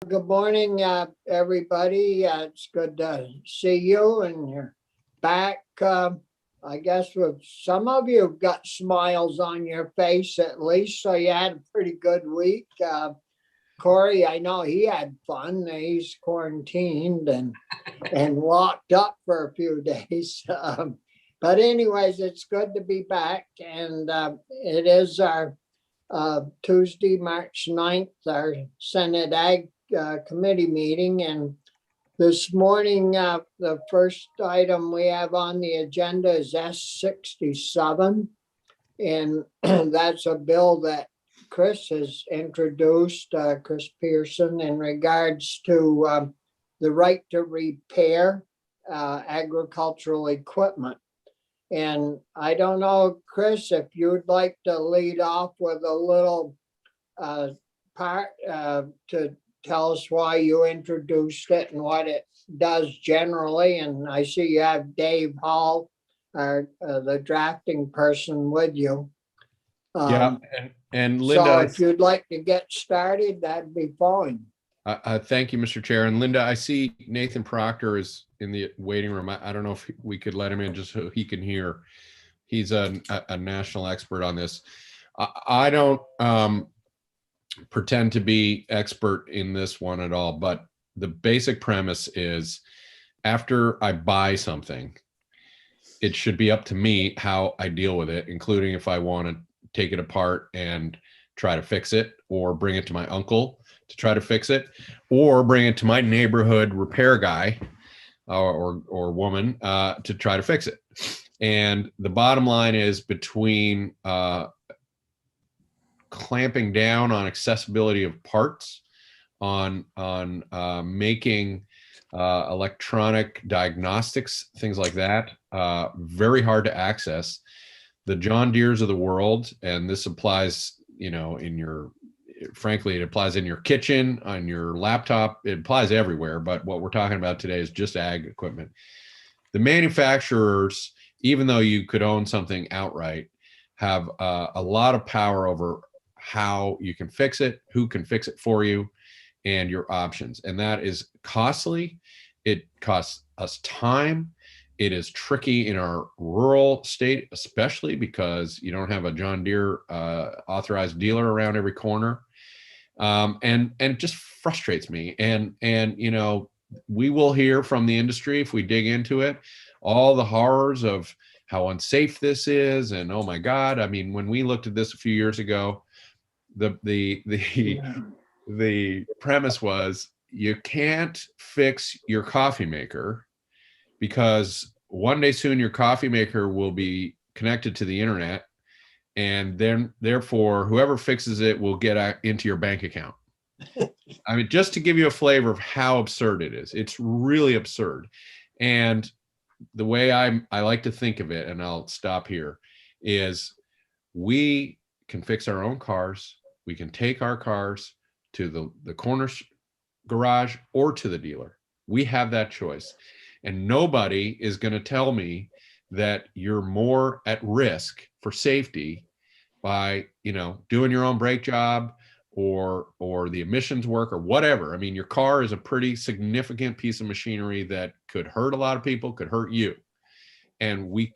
Good morning, everybody. It's good to see you, and you're back. I guess with some of you have got smiles on your face at least, so you had a pretty good week. Corey, I know he had fun. He's quarantined and locked up for a few days. But anyways, it's good to be back, and it is our Tuesday, March 9th, our Senate Ag Committee meeting. And this morning, the first item we have on the agenda is S67. And that's a bill that Chris has introduced, Chris Pearson, in regards to the right to repair agricultural equipment. And I don't know, Chris, if you'd like to lead off with a little part to tell us why you introduced it and what it does generally. And I see you have Dave Hall, the drafting person, with you. Yeah, and Linda. So if you'd like to get started, that'd be fine. Thank you, Mr. Chair. And Linda, I see Nathan Proctor is in the waiting room. I don't know if we could let him in just so he can hear. He's a national expert on this. I don't pretend to be expert in this one at all, but the basic premise is after I buy something, it should be up to me how I deal with it, including if I want to take it apart and try to fix it, or bring it to my uncle to try to fix it, or bring it to my neighborhood repair guy or woman to try to fix it. And the bottom line is, between clamping down on accessibility of parts, on making electronic diagnostics, things like that, very hard to access. The John Deeres of the world, and this applies, frankly, it applies in your kitchen, on your laptop, it applies everywhere. But what we're talking about today is just ag equipment. The manufacturers, even though you could own something outright, have a lot of power over how you can fix it, who can fix it for you, and your options. And that is costly. It costs us time. It is tricky in our rural state, especially because you don't have a John Deere authorized dealer around every corner. And it just frustrates me. And we will hear from the industry, if we dig into it, all the horrors of how unsafe this is. And oh my God, I mean, when we looked at this a few years ago, the premise was, you can't fix your coffee maker because one day soon your coffee maker will be connected to the internet, and then therefore whoever fixes it will get into your bank account. I mean, just to give you a flavor of how absurd it is. It's really absurd. And the way I like to think of it, and I'll stop here, is we can fix our own cars. We can take our cars to the corner garage or to the dealer. We have that choice. And nobody is going to tell me that you're more at risk for safety by, doing your own brake job or the emissions work or whatever. I mean, your car is a pretty significant piece of machinery that could hurt a lot of people, could hurt you. And we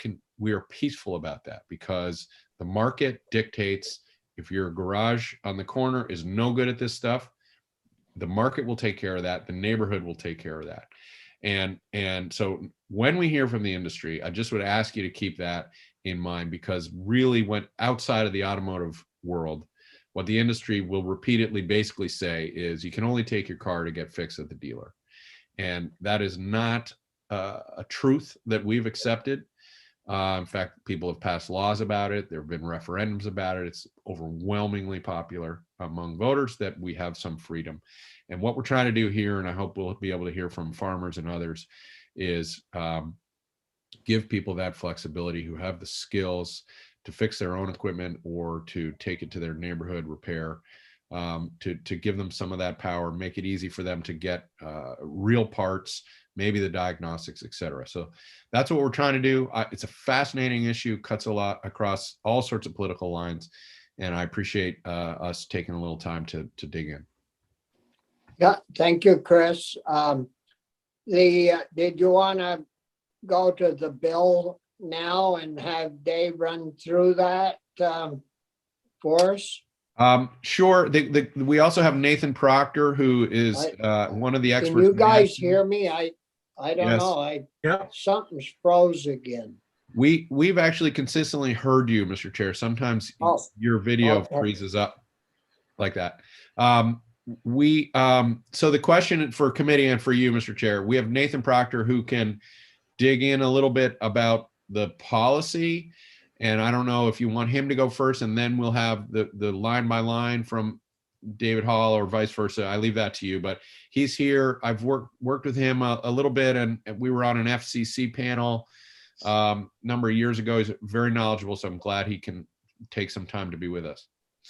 are peaceful about that, because the market dictates, if your garage on the corner is no good at this stuff, the market will take care of that. The neighborhood will take care of that. And so when we hear from the industry, I just would ask you to keep that in mind, because really, when outside of the automotive world, what the industry will repeatedly basically say is, you can only take your car to get fixed at the dealer. And that is not a truth that we've accepted. In fact, people have passed laws about it. There have been referendums about it. It's overwhelmingly popular among voters that we have some freedom. And what we're trying to do here, and I hope we'll be able to hear from farmers and others, is give people that flexibility who have the skills to fix their own equipment or to take it to their neighborhood repair, to give them some of that power, make it easy for them to get real parts, maybe the diagnostics, et cetera. So that's what we're trying to do. It's a fascinating issue, cuts a lot across all sorts of political lines, and I appreciate us taking a little time to dig in. Yeah, thank you, Chris. Did you want to go to the bill now and have Dave run through that for us? Sure. We also have Nathan Proctor, who is one of the Can experts. you guys hear me? I don't Yes. know. Yeah. Something's froze again. We've actually consistently heard you, Mr. Chair. Sometimes Oh, your video okay. freezes up like that. So the question for committee and for you, Mr. Chair, we have Nathan Proctor who can dig in a little bit about the policy. And I don't know if you want him to go first, and then we'll have the line by line from David Hall or vice versa. I leave that to you, but he's here. I've worked with him a little bit, and we were on an FCC panel number of years ago. He's very knowledgeable, so I'm glad he can take some time to be with us.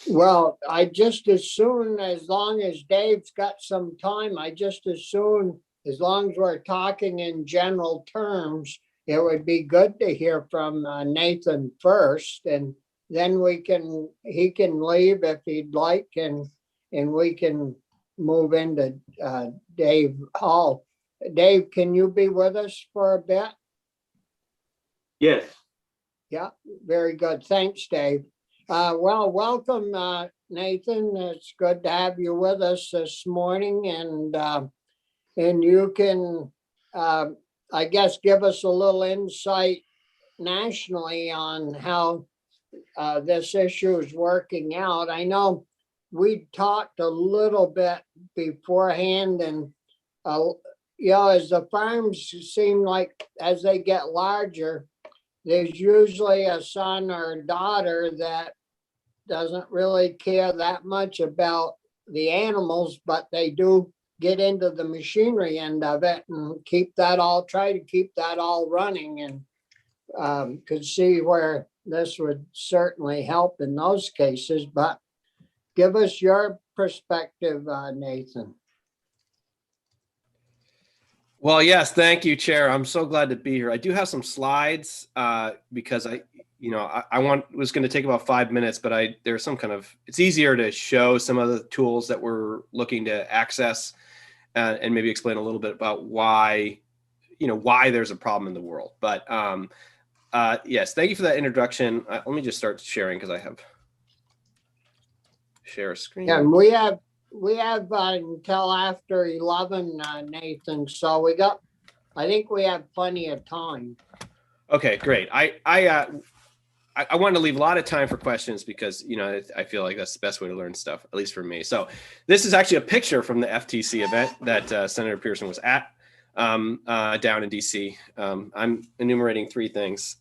Well, I just as soon, as long as Dave's got some time, I just as soon, as long as we're talking in general terms, it would be good to hear from Nathan first, and then he can leave if he'd like, and we can move into Dave Hall. Dave, can you be with us for a bit? Yes. Yeah, very good. Thanks, Dave. Well, welcome, Nathan. It's good to have you with us this morning, and you can, I guess, give us a little insight nationally on how this issue is working out. I know we talked a little bit beforehand, and as the farms seem like as they get larger, there's usually a son or a daughter that doesn't really care that much about the animals, but they do get into the machinery end of it and try to keep that all running, and could see where this would certainly help in those cases. But give us your perspective, Nathan. Well, yes, thank you, Chair. I'm so glad to be here. I do have some slides because was going to take about 5 minutes, but there's some it's easier to show some of the tools that we're looking to access and maybe explain a little bit about why there's a problem in the world. But yes, thank you for that introduction. Let me just start sharing because I have share a screen. Yeah, and we have until after 11, Nathan. So I think we have plenty of time. Okay, great. I wanted to leave a lot of time for questions because, I feel like that's the best way to learn stuff, at least for me. So this is actually a picture from the FTC event that Senator Pearson was at down in DC. I'm enumerating 3 things.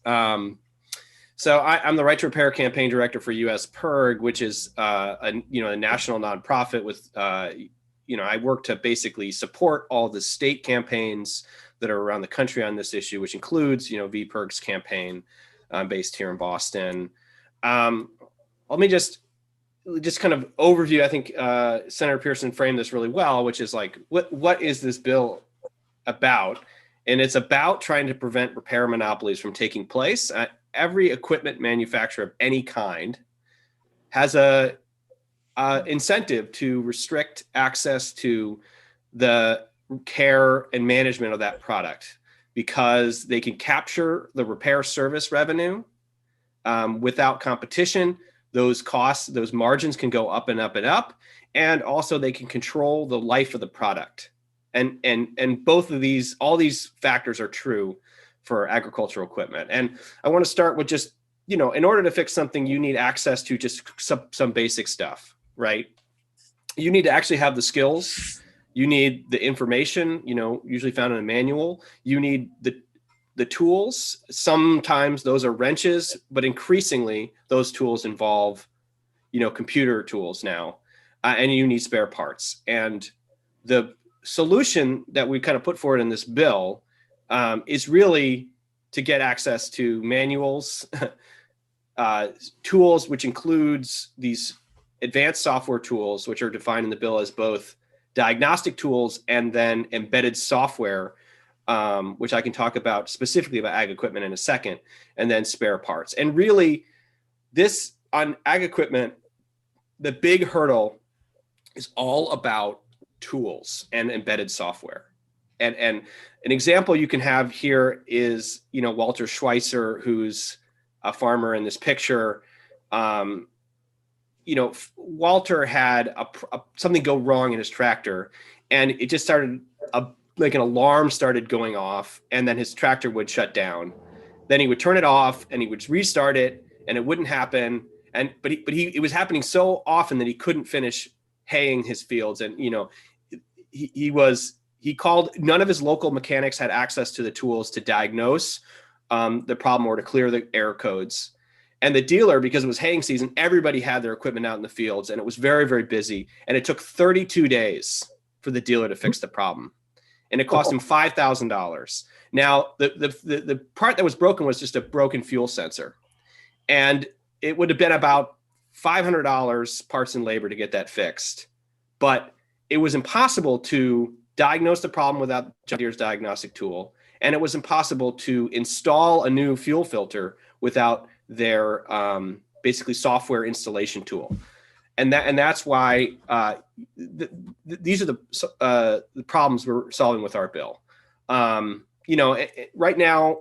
So I'm the Right to Repair campaign director for US PIRG, which is a national nonprofit with, I work to basically support all the state campaigns that are around the country on this issue, which includes, VPIRG's campaign based here in Boston. Let me just kind of overview. I think Senator Pearson framed this really well, which is like, what is this bill about? And it's about trying to prevent repair monopolies from taking place. Every equipment manufacturer of any kind has a incentive to restrict access to the care and management of that product because they can capture the repair service revenue without competition. Those costs, those margins can go up and up and up, and also they can control the life of the product. And both of these, all these factors are true for agricultural equipment. And I want to start with just, in order to fix something, you need access to just some basic stuff, right? You need to actually have the skills. You need the information, usually found in a manual. You need the tools. Sometimes those are wrenches, but increasingly those tools involve, computer tools now, and you need spare parts. And the solution that we kind of put forward in this bill is really to get access to manuals, tools, which includes these advanced software tools, which are defined in the bill as both diagnostic tools and then embedded software, which I can talk about specifically about ag equipment in a second, and then spare parts. And really, this on ag equipment, the big hurdle is all about tools and embedded software. And an example you can have here is, Walter Schweitzer, who's a farmer in this picture. Walter had something go wrong in his tractor, and it just started like an alarm started going off, and then his tractor would shut down. Then he would turn it off and he would restart it, and it wouldn't happen. But it was happening so often that he couldn't finish haying his fields. And, he called, none of his local mechanics had access to the tools to diagnose the problem or to clear the error codes. And the dealer, because it was haying season, everybody had their equipment out in the fields, and it was very, very busy. And it took 32 days for the dealer to fix the problem. And it cost him $5,000. Now, the part that was broken was just a broken fuel sensor. And it would have been about $500 parts and labor to get that fixed. But it was impossible to diagnose the problem without John Deere's diagnostic tool. And it was impossible to install a new fuel filter without their basically software installation tool. And that's why these are the problems we're solving with our bill. Right now,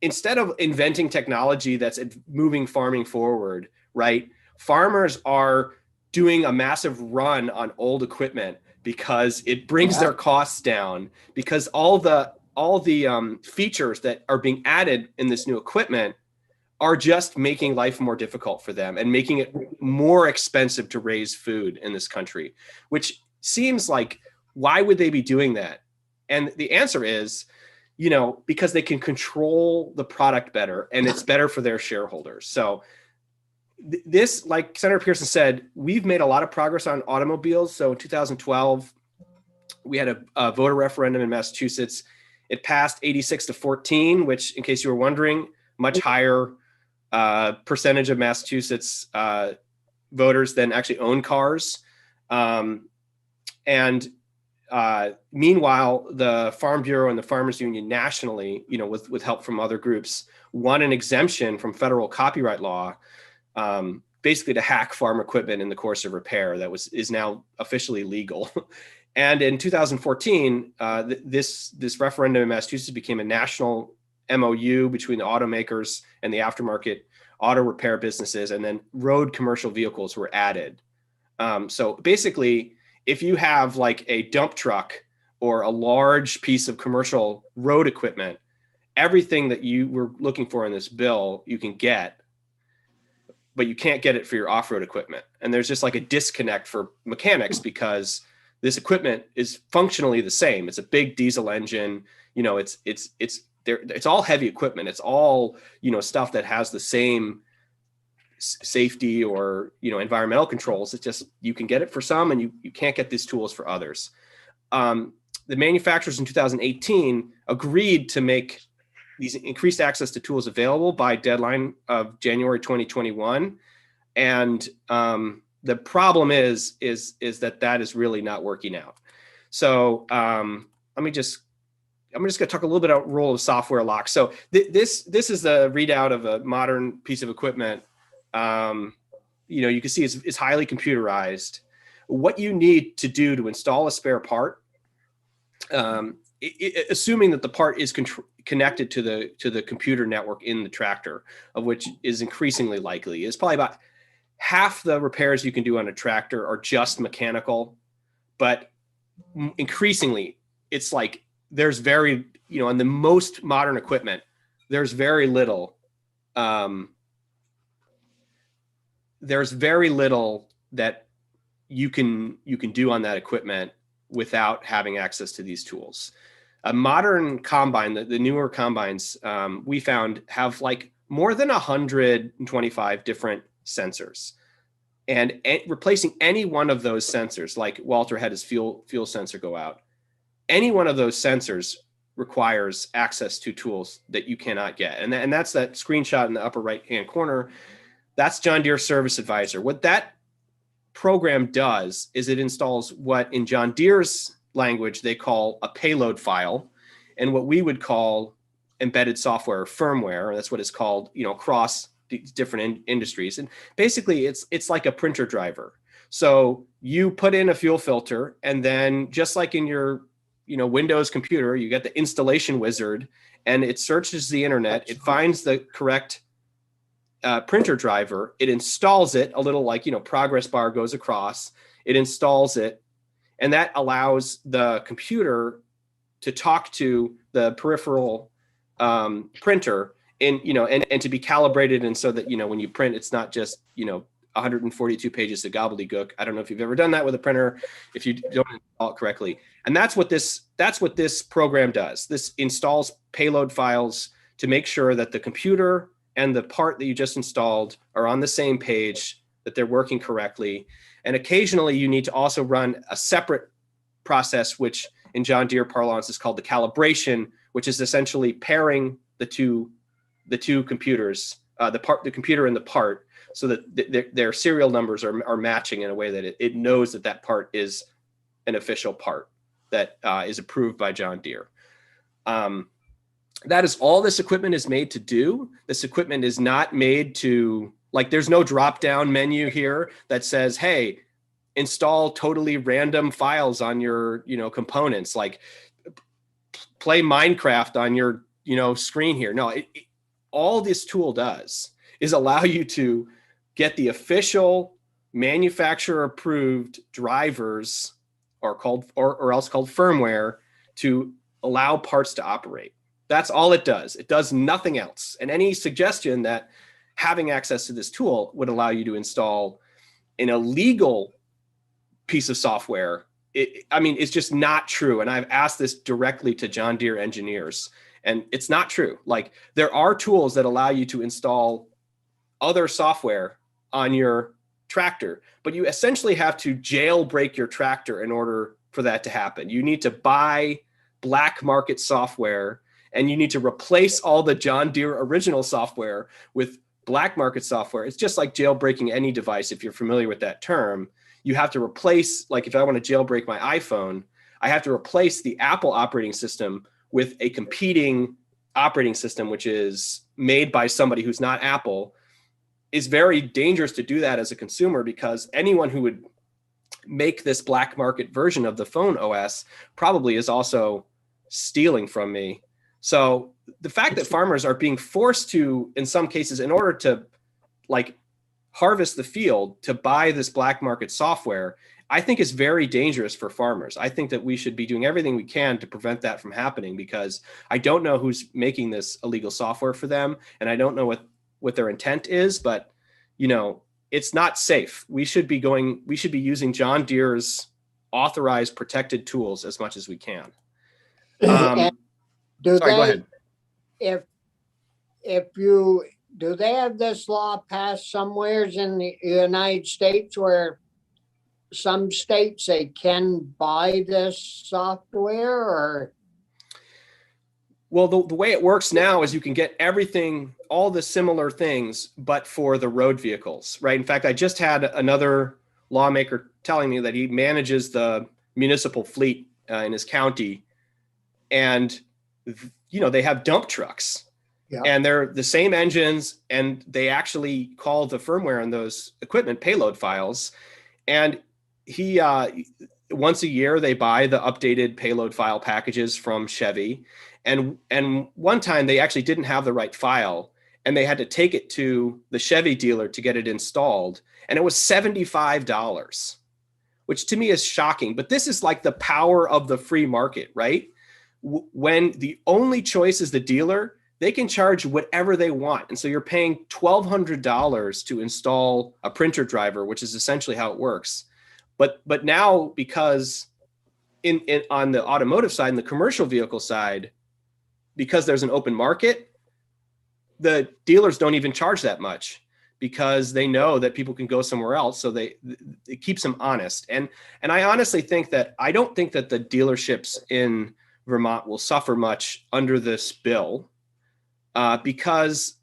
instead of inventing technology that's moving farming forward, right? Farmers are doing a massive run on old equipment because it brings their costs down, because all the features that are being added in this new equipment are just making life more difficult for them and making it more expensive to raise food in this country, which seems like, why would they be doing that? And the answer is, because they can control the product better, and it's better for their shareholders. So this, like Senator Pearson said, we've made a lot of progress on automobiles. So in 2012, we had a voter referendum in Massachusetts. It passed 86-14, which, in case you were wondering, much higher percentage of Massachusetts voters than actually own cars. Meanwhile, the Farm Bureau and the Farmers Union nationally, with help from other groups, won an exemption from federal copyright law, basically to hack farm equipment in the course of repair that is now officially legal. And in 2014, this referendum in Massachusetts became a national MOU between the automakers and the aftermarket auto repair businesses, and then road commercial vehicles were added. So basically, if you have like a dump truck or a large piece of commercial road equipment, everything that you were looking for in this bill, you can get, but you can't get it for your off-road equipment. And there's just like a disconnect for mechanics, because this equipment is functionally the same. It's a big diesel engine, it's all heavy equipment. It's all, stuff that has the same safety or, environmental controls. It's just, you can get it for some and you can't get these tools for others. The manufacturers in 2018 agreed to make these increased access to tools available by deadline of January 2021. And the problem is that is really not working out. So I'm just going to talk a little bit about role of software lock. So this is the readout of a modern piece of equipment. You can see it's highly computerized. What you need to do to install a spare part, assuming that the part is connected to the computer network in the tractor, of which is increasingly likely, is probably about half the repairs you can do on a tractor are just mechanical, but increasingly it's like there's very, on the most modern equipment, there's very little that you can do on that equipment without having access to these tools. A modern combine, the newer combines, we found have like more than 125 different sensors, and replacing any one of those sensors, like Walter had his fuel sensor go out, any one of those sensors requires access to tools that you cannot get. And that's that screenshot in the upper right-hand corner. That's John Deere Service Advisor. What that program does is it installs what in John Deere's language they call a payload file, and what we would call embedded software or firmware. That's what it's called, across different industries. And basically it's like a printer driver. So you put in a fuel filter, and then just like in your, Windows computer, you get the installation wizard, and it searches the internet. It finds the correct printer driver. It installs it, a little like, progress bar goes across. It installs it, and that allows the computer to talk to the peripheral printer and to be calibrated. And so that, when you print, it's not just, 142 pages of gobbledygook. I don't know if you've ever done that with a printer, if you don't install it correctly. And that's what this program does. This installs payload files to make sure that the computer and the part that you just installed are on the same page, that they're working correctly. And occasionally you need to also run a separate process, which in John Deere parlance is called the calibration, which is essentially pairing the two computers, the computer and the part, so that their serial numbers are matching in a way that it knows that part is an official part that is approved by John Deere. That is all this equipment is made to do. This equipment is not made to, like, there's no drop-down menu here that says, hey, install totally random files on your, components, like play Minecraft on your, screen here. No, all this tool does is allow you to get the official manufacturer approved drivers, or else called firmware, to allow parts to operate. That's all it does. It does nothing else. And any suggestion that having access to this tool would allow you to install an illegal piece of software, it's just not true. And I've asked this directly to John Deere engineers, and it's not true. Like, there are tools that allow you to install other software on your tractor, but you essentially have to jailbreak your tractor in order for that to happen. You need to buy black market software, and you need to replace all the John Deere original software with black market software. It's just like jailbreaking any device, if you're familiar with that term. You have to replace, like if I want to jailbreak my iPhone, I have to replace the Apple operating system with a competing operating system, which is made by somebody who's not Apple. Is very dangerous to do that as a consumer, because anyone who would make this black market version of the phone OS probably is also stealing from me. So the fact that farmers are being forced to, in some cases, in order to like harvest the field, to buy this black market software, I think is very dangerous for farmers. I think that we should be doing everything we can to prevent that from happening, because I don't know who's making this illegal software for them, and I don't know what their intent is, but it's not safe. We should be using John Deere's authorized protected tools as much as we can. And Sorry, go ahead. Do they have this law passed somewheres in the United States, where some states they can buy this software? Or Well, the way it works now is you can get everything, all the similar things, but for the road vehicles, right? In fact, I just had another lawmaker telling me that he manages the municipal fleet in his county, and they have dump trucks. Yeah. And they're the same engines, and they actually call the firmware on those equipment payload files. And he once a year they buy the updated payload file packages from Chevy. And one time they actually didn't have the right file, and they had to take it to the Chevy dealer to get it installed. And it was $75, which to me is shocking. But this is like the power of the free market, right? When the only choice is the dealer, they can charge whatever they want. And so you're paying $1,200 to install a printer driver, which is essentially how it works. But now, because on the automotive side and the commercial vehicle side, because there's an open market, the dealers don't even charge that much, because they know that people can go somewhere else. So it keeps them honest. And I honestly think that, I don't think that the dealerships in Vermont will suffer much under this bill, because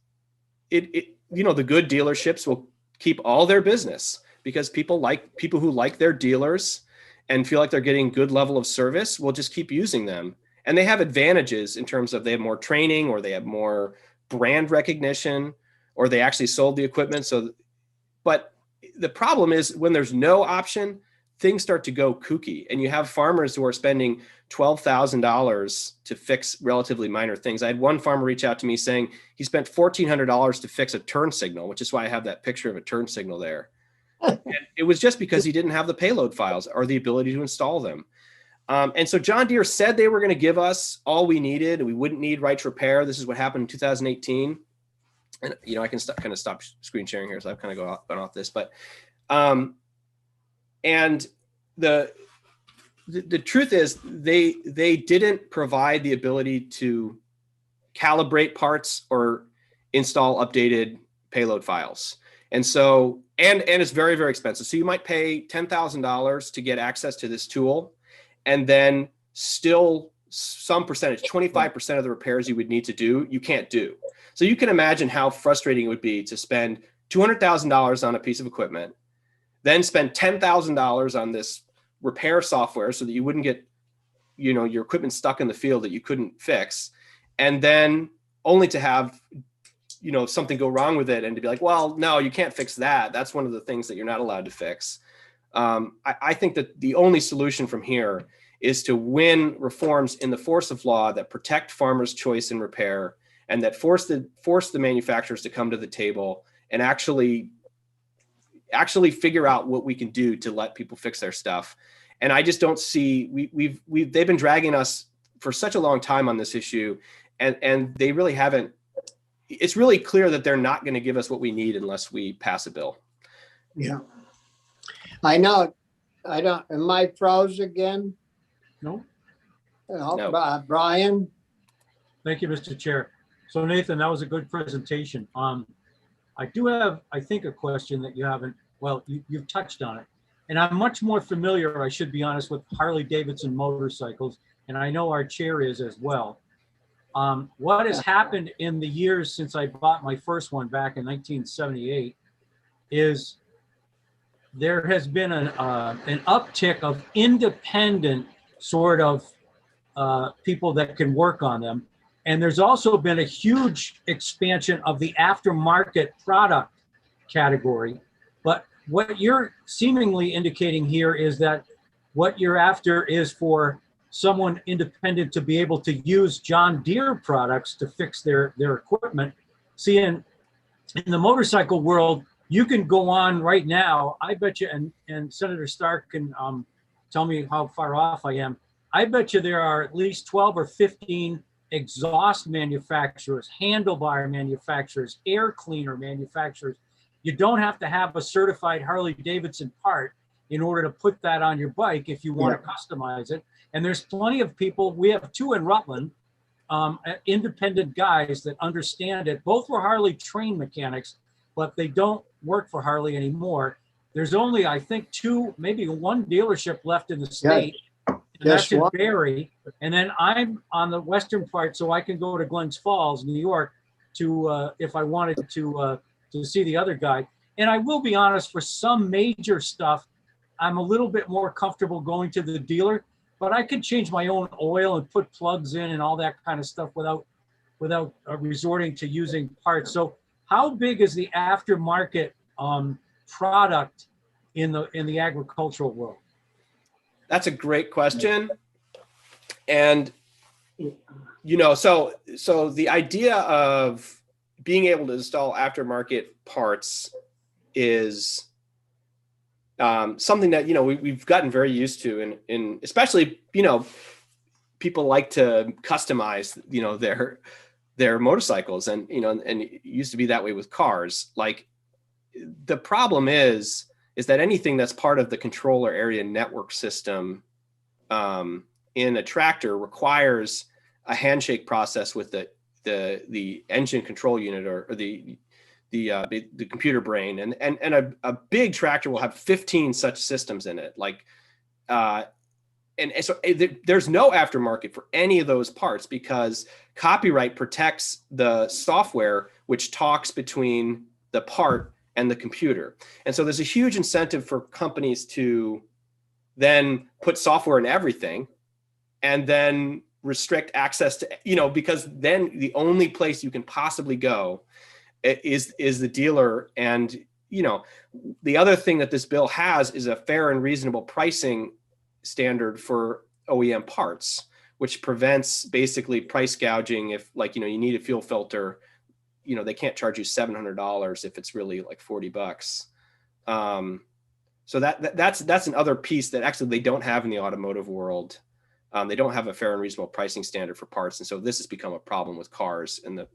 the good dealerships will keep all their business, because people who like their dealers and feel like they're getting good level of service will just keep using them. And they have advantages in terms of they have more training, or they have more brand recognition, or they actually sold the equipment. But the problem is when there's no option, things start to go kooky, and you have farmers who are spending $12,000 to fix relatively minor things. I had one farmer reach out to me saying he spent $1,400 to fix a turn signal, which is why I have that picture of a turn signal there. And it was just because he didn't have the payload files or the ability to install them. And so John Deere said they were going to give us all we needed, and we wouldn't need right to repair. This is what happened in 2018. And, you know, I can kind of stop screen sharing here, so I've kind of gone off this. But, and the truth is they didn't provide the ability to calibrate parts or install updated payload files. And so, and it's very, very expensive. So you might pay $10,000 to get access to this tool, and then still some percentage, 25% of the repairs you would need to do, you can't do. So you can imagine how frustrating it would be to spend $200,000 on a piece of equipment, then spend $10,000 on this repair software so that you wouldn't get, you know, your equipment stuck in the field that you couldn't fix, and then only to have, you know, something go wrong with it and to be like, well, no, you can't fix that. That's one of the things that you're not allowed to fix. I think that the only solution from here is to win reforms in the force of law that protect farmers' choice in repair, and that force the manufacturers to come to the table and actually figure out what we can do to let people fix their stuff. And I just don't see, they've been dragging us for such a long time on this issue, and they really haven't. It's really clear that they're not going to give us what we need unless we pass a bill. Yeah. I know. I don't, am I froze again? No. No. Brian? Thank you, Mr. Chair. So Nathan, that was a good presentation. I do have, I think, a question that you haven't, well, you've touched on it. And I'm much more familiar, I should be honest, with Harley Davidson motorcycles, and I know our chair is as well. What has happened in the years since I bought my first one back in 1978 is there has been an uptick of independent sort of people that can work on them. And there's also been a huge expansion of the aftermarket product category. But what you're seemingly indicating here is that what you're after is for someone independent to be able to use John Deere products to fix their equipment. See, in the motorcycle world, you can go on right now, I bet you, and Senator Stark can tell me how far off I am. I bet you there are at least 12 or 15 exhaust manufacturers, handlebar manufacturers, air cleaner manufacturers. You don't have to have a certified Harley Davidson part in order to put that on your bike if you want to customize it. And there's plenty of people, we have two in Rutland, independent guys that understand it. Both were Harley trained mechanics, but they don't work for Harley anymore. There's only, I think, two, maybe one dealership left in the state. And that's in Barrie. And then I'm on the western part, so I can go to Glens Falls, New York, to if I wanted to see the other guy. And I will be honest, for some major stuff, I'm a little bit more comfortable going to the dealer, but I could change my own oil and put plugs in and all that kind of stuff without resorting to using parts. So how big is the aftermarket product in the agricultural world? That's a great question. And, you know, so the idea of being able to install aftermarket parts is something that, you know, we've gotten very used to, in especially, you know, people like to customize, you know, their motorcycles, and, you know, and it used to be that way with cars. Like, the problem is that anything that's part of the controller area network system in a tractor requires a handshake process with the engine control unit or the computer brain, and a big tractor will have 15 such systems in it. Like, and so there's no aftermarket for any of those parts because copyright protects the software which talks between the part and the computer. And so there's a huge incentive for companies to then put software in everything and then restrict access to, you know, because then the only place you can possibly go is the dealer, and you know, the other thing that this bill has is a fair and reasonable pricing standard for OEM parts, which prevents basically price gouging. If, like, you know, you need a fuel filter, you know, they can't charge you $700 if it's really like $40. So that's another piece that actually they don't have in the automotive world. They don't have a fair and reasonable pricing standard for parts. And so this has become a problem with cars in the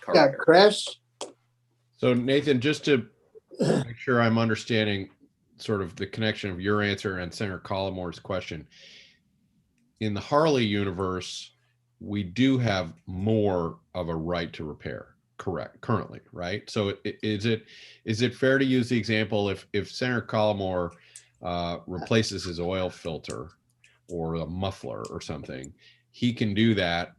car Yeah, repair. Chris? So Nathan, just to make sure I'm understanding sort of the connection of your answer and Senator Collimore's question. In the Harley universe, we do have more of a right to repair, correct, currently, right? So is it fair to use the example if Senator Collimore replaces his oil filter or a muffler or something, he can do that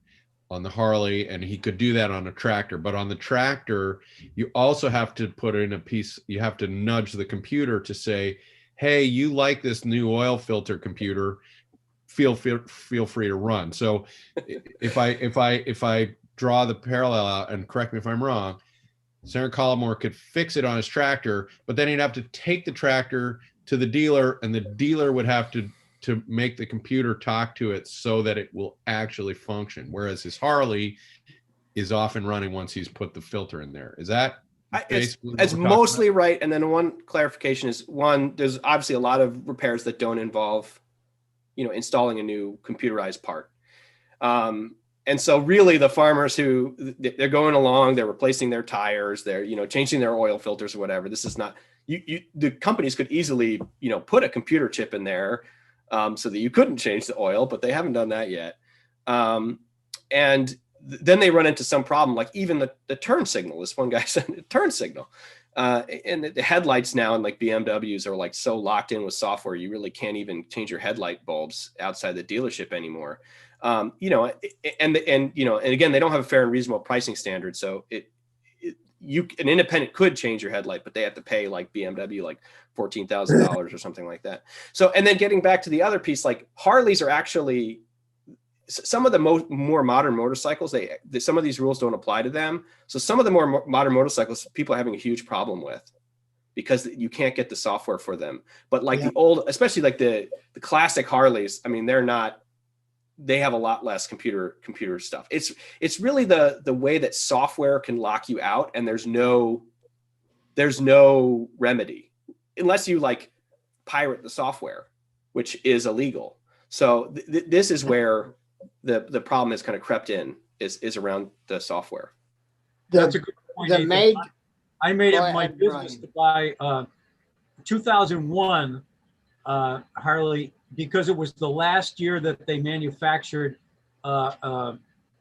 on the Harley, and he could do that on a tractor. But on the tractor, you also have to put in a piece, you have to nudge the computer to say, hey, you like this new oil filter, computer, feel free to run. So if I draw the parallel out, and correct me if I'm wrong, Senator Collimore could fix it on his tractor, but then he'd have to take the tractor to the dealer, and the dealer would have to make the computer talk to it so that it will actually function. Whereas his Harley is off and running once he's put the filter in there. Is that It's mostly right. And then one clarification is, one, there's obviously a lot of repairs that don't involve, you know, installing a new computerized part. And so really the farmers who they're going along, they're replacing their tires, they're, you know, changing their oil filters or whatever. This is not, the companies could easily, you know, put a computer chip in there so that you couldn't change the oil, but they haven't done that yet. And then they run into some problem, like even the turn signal. This one guy said turn signal. And the headlights now in like BMWs are like so locked in with software, you really can't even change your headlight bulbs outside the dealership anymore. You know, and you know, and again, they don't have a fair and reasonable pricing standard. So an independent could change your headlight, but they have to pay like BMW like $14,000 or something like that. So, and then getting back to the other piece, like Harleys are actually some of the more modern motorcycles, some of these rules don't apply to them. So some of the more modern motorcycles, people are having a huge problem with because you can't get the software for them. But like the old, especially like the classic Harleys, I mean, they have a lot less computer stuff. It's really the way that software can lock you out, and there's no remedy unless you like pirate the software, which is illegal. So this is where the problem has kind of crept in, is around the software. That's a good point. I made it my business to buy 2001 Harley, because it was the last year that they manufactured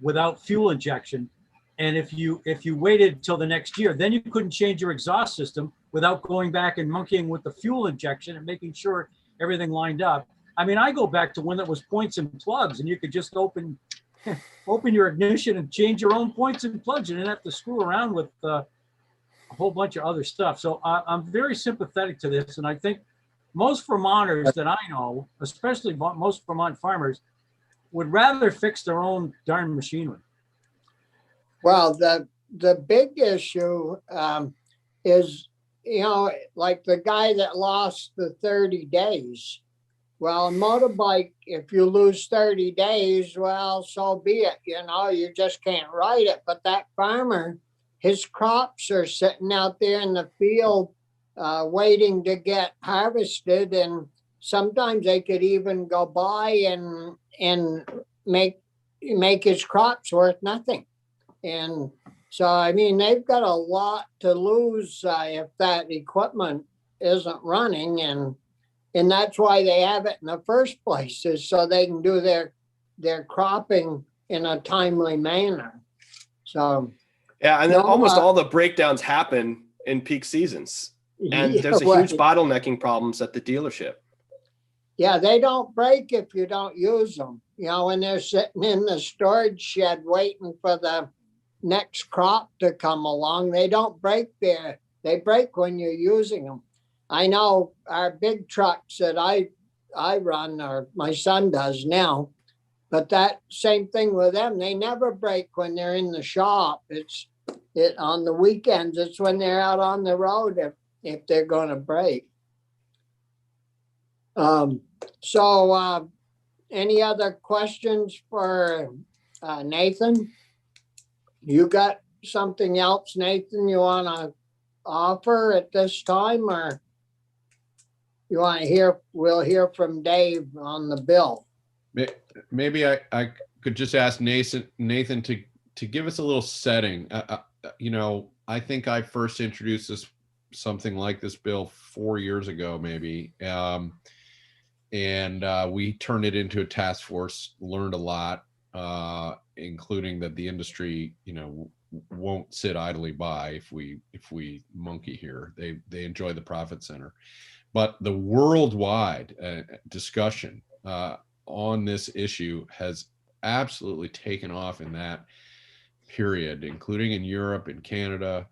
without fuel injection. And if you waited till the next year, then you couldn't change your exhaust system without going back and monkeying with the fuel injection and making sure everything lined up. I mean, I go back to when it was points and plugs, and you could just open your ignition and change your own points and plugs. You didn't have to screw around with a whole bunch of other stuff. So I'm very sympathetic to this, and I think most Vermonters that I know, especially most Vermont farmers, would rather fix their own darn machinery. Well, the big issue is, you know, like the guy that lost the 30 days. Well, a motorbike, if you lose 30 days, well, so be it. You know, you just can't ride it. But that farmer, his crops are sitting out there in the field waiting to get harvested. And sometimes they could even go by and make his crops worth nothing. And so, I mean, they've got a lot to lose if that equipment isn't running. And that's why they have it in the first place, is so they can do their cropping in a timely manner. So, yeah, and then almost all the breakdowns happen in peak seasons, and there's a huge bottlenecking problems at the dealership. Yeah, they don't break if you don't use them. You know, when they're sitting in the storage shed waiting for the next crop to come along, they don't break there. They break when you're using them. I know our big trucks that I run, or my son does now, but that same thing with them. They never break when they're in the shop. It's it on the weekends. It's when they're out on the road if they're gonna break. So any other questions for Nathan? You got something else, Nathan, you wanna offer at this time, or you wanna we'll hear from Dave on the bill? Maybe I could just ask Nathan to give us a little setting. I think I first introduced something like this bill 4 years ago, maybe. And we turned it into a task force, learned a lot, including that the industry, won't sit idly by if we monkey here. They enjoy the profit center. But the worldwide discussion on this issue has absolutely taken off in that period, including in Europe and Canada.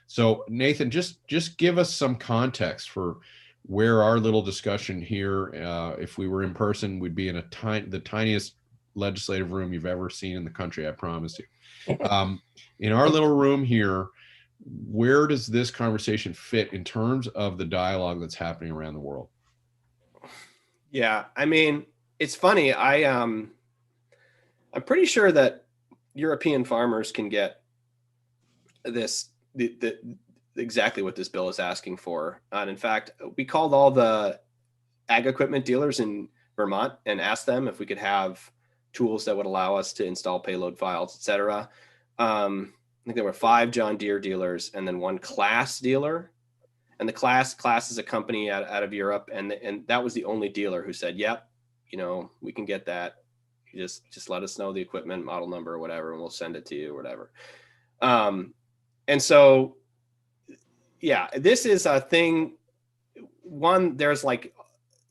So Nathan, just give us some context for where our little discussion here, if we were in person, we'd be in the tiniest legislative room you've ever seen in the country, I promise you. In our little room here, where does this conversation fit in terms of the dialogue that's happening around the world? Yeah, I mean, it's funny. I'm pretty sure that European farmers can get exactly what this bill is asking for. And in fact, we called all the ag equipment dealers in Vermont and asked them if we could have tools that would allow us to install payload files, et cetera. I think there were 5 John Deere dealers and then 1 Class dealer. And the Class is a company out of Europe. And that was the only dealer who said, yep, we can get that. You just let us know the equipment model number or whatever, and we'll send it to you or whatever. And so, yeah, this is a thing. One, there's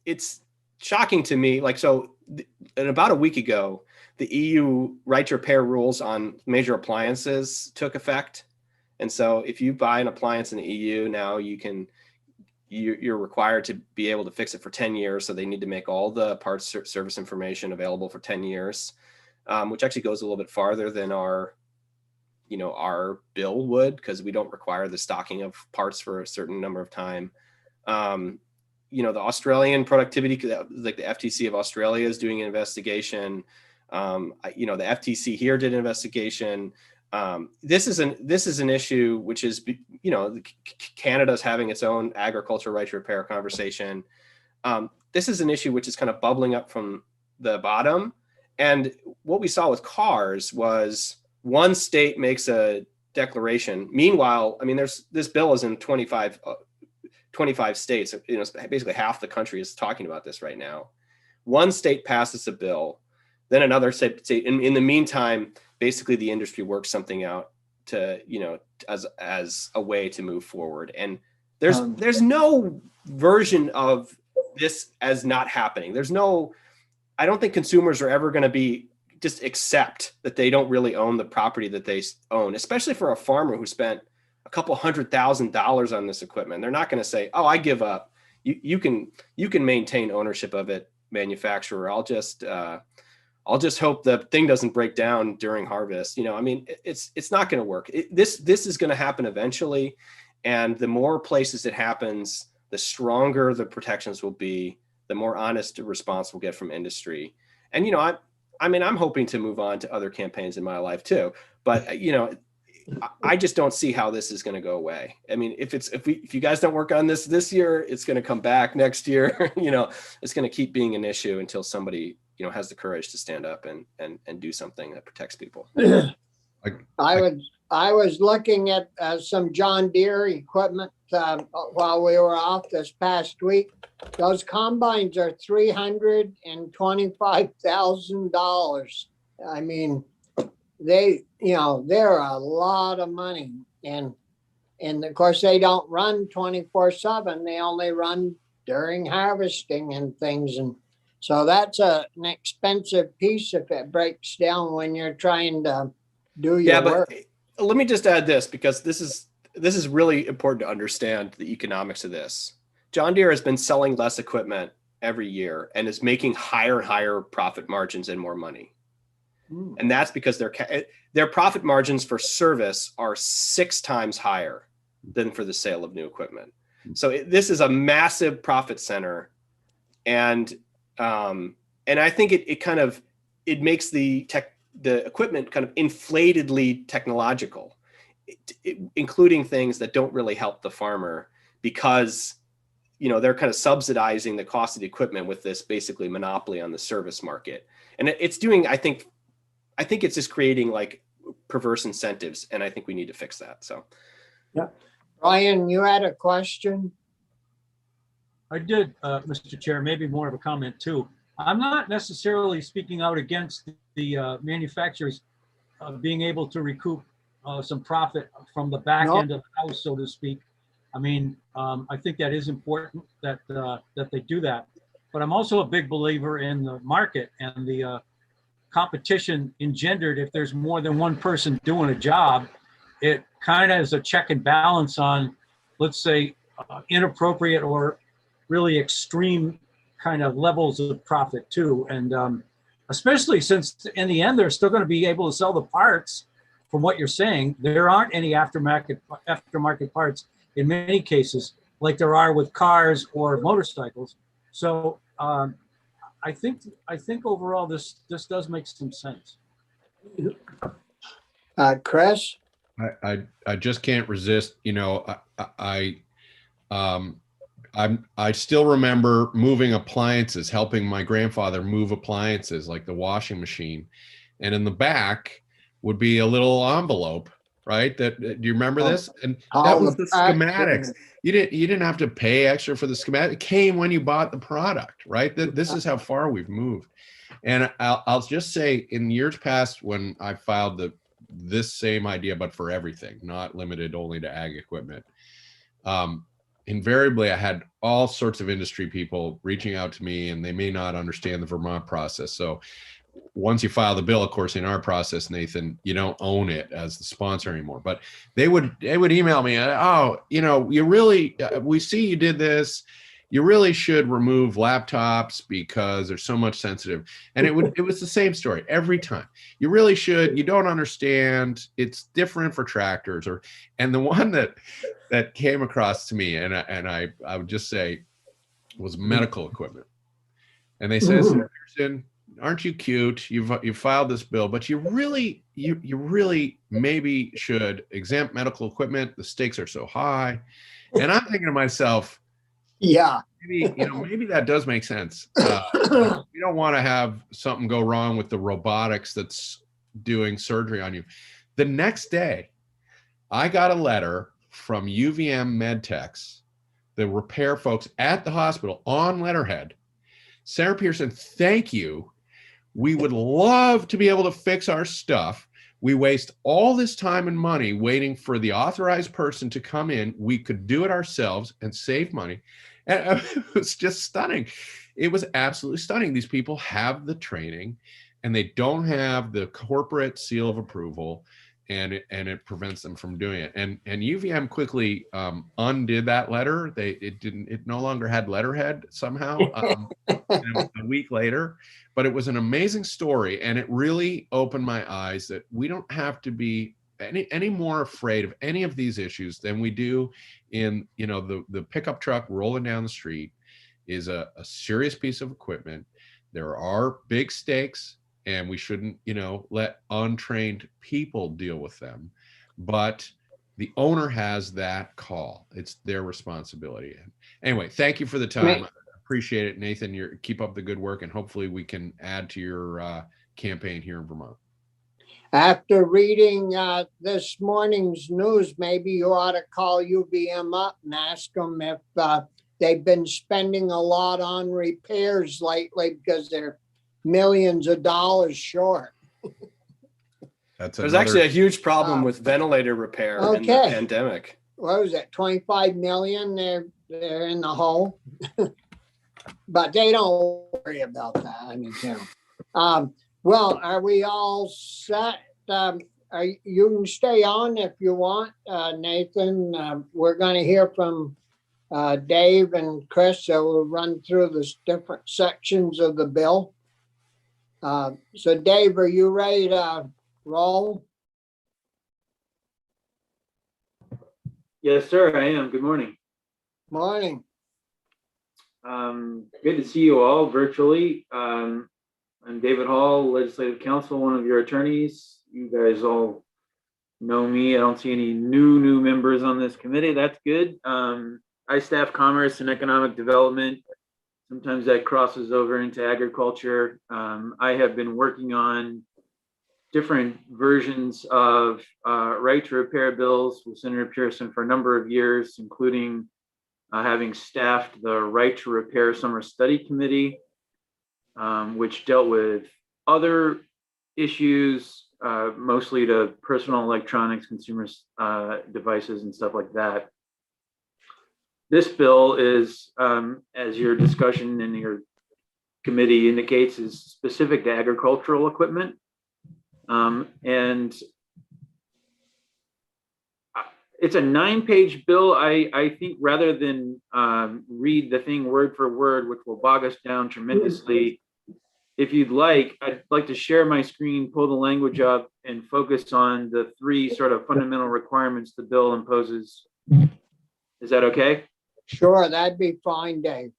it's shocking to me. And about a week ago, the EU right to repair rules on major appliances took effect. And so if you buy an appliance in the EU now, you're required to be able to fix it for 10 years. So they need to make all the parts service information available for 10 years, which actually goes a little bit farther than our bill would, because we don't require the stocking of parts for a certain number of time. The Australian productivity, like the FTC of Australia is doing an investigation. The FTC here did an investigation. This is an issue which is, Canada's having its own agriculture right to repair conversation. This is an issue which is kind of bubbling up from the bottom. And what we saw with cars was one state makes a declaration. Meanwhile, I mean, this bill is in 25 states. Basically half the country is talking about this right now. One state passes a bill, then another state. In the meantime, basically the industry works something out to, as a way to move forward. And there's no version of this as not happening. I don't think consumers are ever going to just accept that they don't really own the property that they own, especially for a farmer who spent a couple $100,000 on this equipment. They're not going to say, "Oh, I give up. You can maintain ownership of it, manufacturer. I'll just hope the thing doesn't break down during harvest." It's not going to work. This is going to happen eventually, and the more places it happens, the stronger the protections will be, the more honest response we'll get from industry. And I'm hoping to move on to other campaigns in my life too, but I just don't see how this is going to go away. I mean, if you guys don't work on this year, it's going to come back next year. It's going to keep being an issue until somebody has the courage to stand up and do something that protects people. I was looking at some John Deere equipment while we were off this past week. Those combines are $325,000. I mean, they're a lot of money, and of course they don't run 24/7. They only run during harvesting and things, and so that's an expensive piece if it breaks down when you're trying to do your work. But let me just add this, because this is really important to understand the economics of this. John Deere has been selling less equipment every year and is making higher and higher profit margins and more money. Hmm. And that's because their profit margins for service are 6 times higher than for the sale of new equipment. So this is a massive profit center, and I think it makes the equipment kind of inflatedly technological, including things that don't really help the farmer, because they're kind of subsidizing the cost of the equipment with this basically monopoly on the service market. And it's doing, I think it's just creating like perverse incentives, and I think we need to fix that. So Yeah. Brian, you had a question? I did, Mr. Chair, maybe more of a comment too. I'm not necessarily speaking out against the manufacturers being able to recoup some profit from the back No. end of the house, so to speak. I mean, I think that is important that they do that. But I'm also a big believer in the market and the competition engendered. If there's more than one person doing a job, it kind of is a check and balance on, let's say, inappropriate or really extreme kind of levels of profit too. And especially since in the end, they're still going to be able to sell the parts. From what you're saying, there aren't any aftermarket parts in many cases, like there are with cars or motorcycles. So I think overall this does make some sense. Chris? I just can't resist. I still remember moving appliances, helping my grandfather move appliances like the washing machine, and in the back would be a little envelope, right? Do you remember this? And that was the schematics. You didn't have to pay extra for the schematic. It came when you bought the product, right? This is how far we've moved. And I'll just say, in years past, when I filed this same idea, but for everything, not limited only to ag equipment, invariably I had all sorts of industry people reaching out to me, and they may not understand the Vermont process. So once you file the bill, of course, in our process, Nathan, you don't own it as the sponsor anymore. But they would email me, oh, you really, we see you did this. You really should remove laptops because there's so much sensitive. And it was the same story every time. You really should. You don't understand. It's different for tractors. And the one that came across to me, and I would just say, was medical equipment. And they said, Pearson, aren't you cute? You've filed this bill, but you really maybe should exempt medical equipment. The stakes are so high. And I'm thinking to myself, yeah, maybe that does make sense. You don't want to have something go wrong with the robotics that's doing surgery on you. The next day, I got a letter from UVM MedTechs, the repair folks at the hospital, on letterhead. Sarah Pearson, thank you. We would love to be able to fix our stuff. We waste all this time and money waiting for the authorized person to come in. We could do it ourselves and save money. And it was just stunning. It was absolutely stunning. These people have the training, and they don't have the corporate seal of approval, and it prevents them from doing it. And UVM quickly undid that letter. It no longer had letterhead somehow. And it was a week later, but it was an amazing story, and it really opened my eyes that we don't have to be any more afraid of any of these issues than we do in the pickup truck rolling down the street is a serious piece of equipment. There are big stakes, and we shouldn't let untrained people deal with them, but the owner has that call. It's their responsibility. Anyway, thank you for the time. I appreciate it, Nathan. Keep up the good work, and hopefully we can add to your campaign here in Vermont. After reading this morning's news, maybe you ought to call UVM up and ask them if they've been spending a lot on repairs lately, because they're millions of dollars short. There's actually a huge problem with ventilator repair in the pandemic. What was it, 25 million? They're in the hole. But they don't worry about that. I mean, well, are we all set? You can stay on if you want, Nathan. We're going to hear from Dave and Chris, so we'll run through the different sections of the bill. So Dave, are you ready to roll? Yes, sir, I am. Good morning. Morning. Good to see you all virtually. I'm David Hall, Legislative Counsel, one of your attorneys. You guys all know me. I don't see any new members on this committee. That's good. I staff Commerce and Economic Development. Sometimes that crosses over into agriculture. I have been working on different versions of right to repair bills with Senator Pearson for a number of years, including having staffed the Right to Repair Summer Study Committee, which dealt with other issues, mostly to personal electronics, consumer devices, and stuff like that. This bill is, as your discussion in your committee indicates, is specific to agricultural equipment. And it's a 9-page bill. I think rather than read the thing word for word, which will bog us down tremendously, if you'd like, I'd like to share my screen, pull the language up, and focus on the 3 sort of fundamental requirements the bill imposes. Is that okay? Sure, that'd be fine, Dave.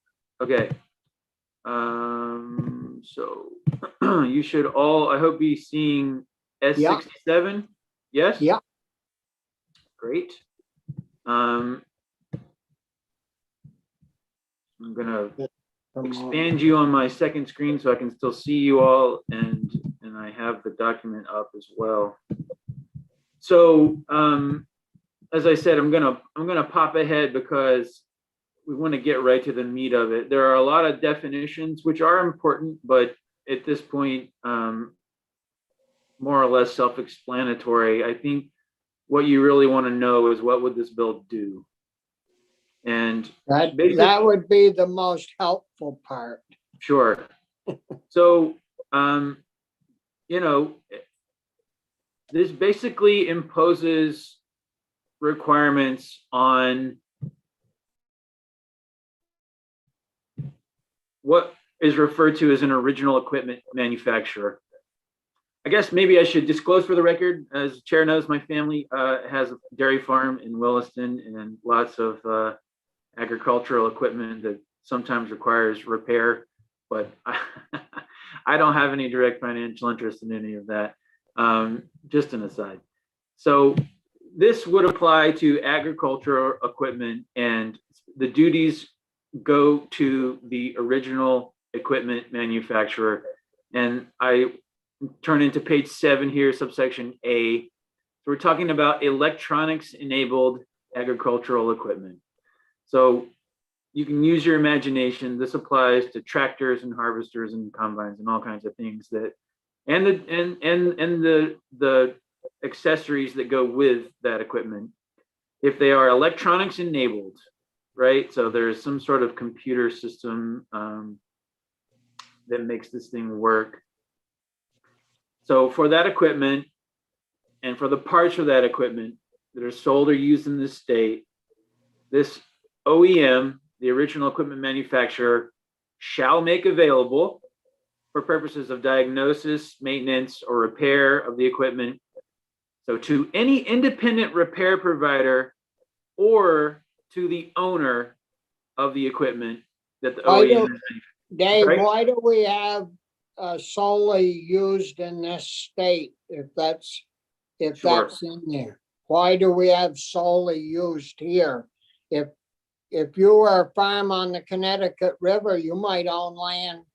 Okay. So you should all, I hope, be seeing S67. Yes? Yeah. Great. I'm gonna expand you on my second screen so I can still see you all, and I have the document up as well. So as I said, I'm gonna pop ahead because we want to get right to the meat of it. There are a lot of definitions which are important, but at this point, more or less self-explanatory. I think what you really want to know is what would this bill do? And that would be the most helpful part. Sure. So, you know, this basically imposes requirements on what is referred to as an original equipment manufacturer. I guess maybe I should disclose for the record, as the chair knows, my family has a dairy farm in Williston and lots of agricultural equipment that sometimes requires repair, but I don't have any direct financial interest in any of that. Just an aside. So this would apply to agricultural equipment, and the duties go to the original equipment manufacturer. And I turn into page 7 here, subsection A. So we're talking about electronics enabled agricultural equipment. So you can use your imagination. This applies to tractors and harvesters and combines and all kinds of things that, and the accessories that go with that equipment. If they are electronics enabled, right? So there's some sort of computer system that makes this thing work. So for that equipment and for the parts of that equipment that are sold or used in this state, this OEM, the original equipment manufacturer, shall make available for purposes of diagnosis, maintenance, or repair of the equipment. So to any independent repair provider or to the owner of the equipment that the OEM is. Dave, Right? why do we have solely used in this state if that's in there? Why do we have solely used here? If you were a farm on the Connecticut River, you might own land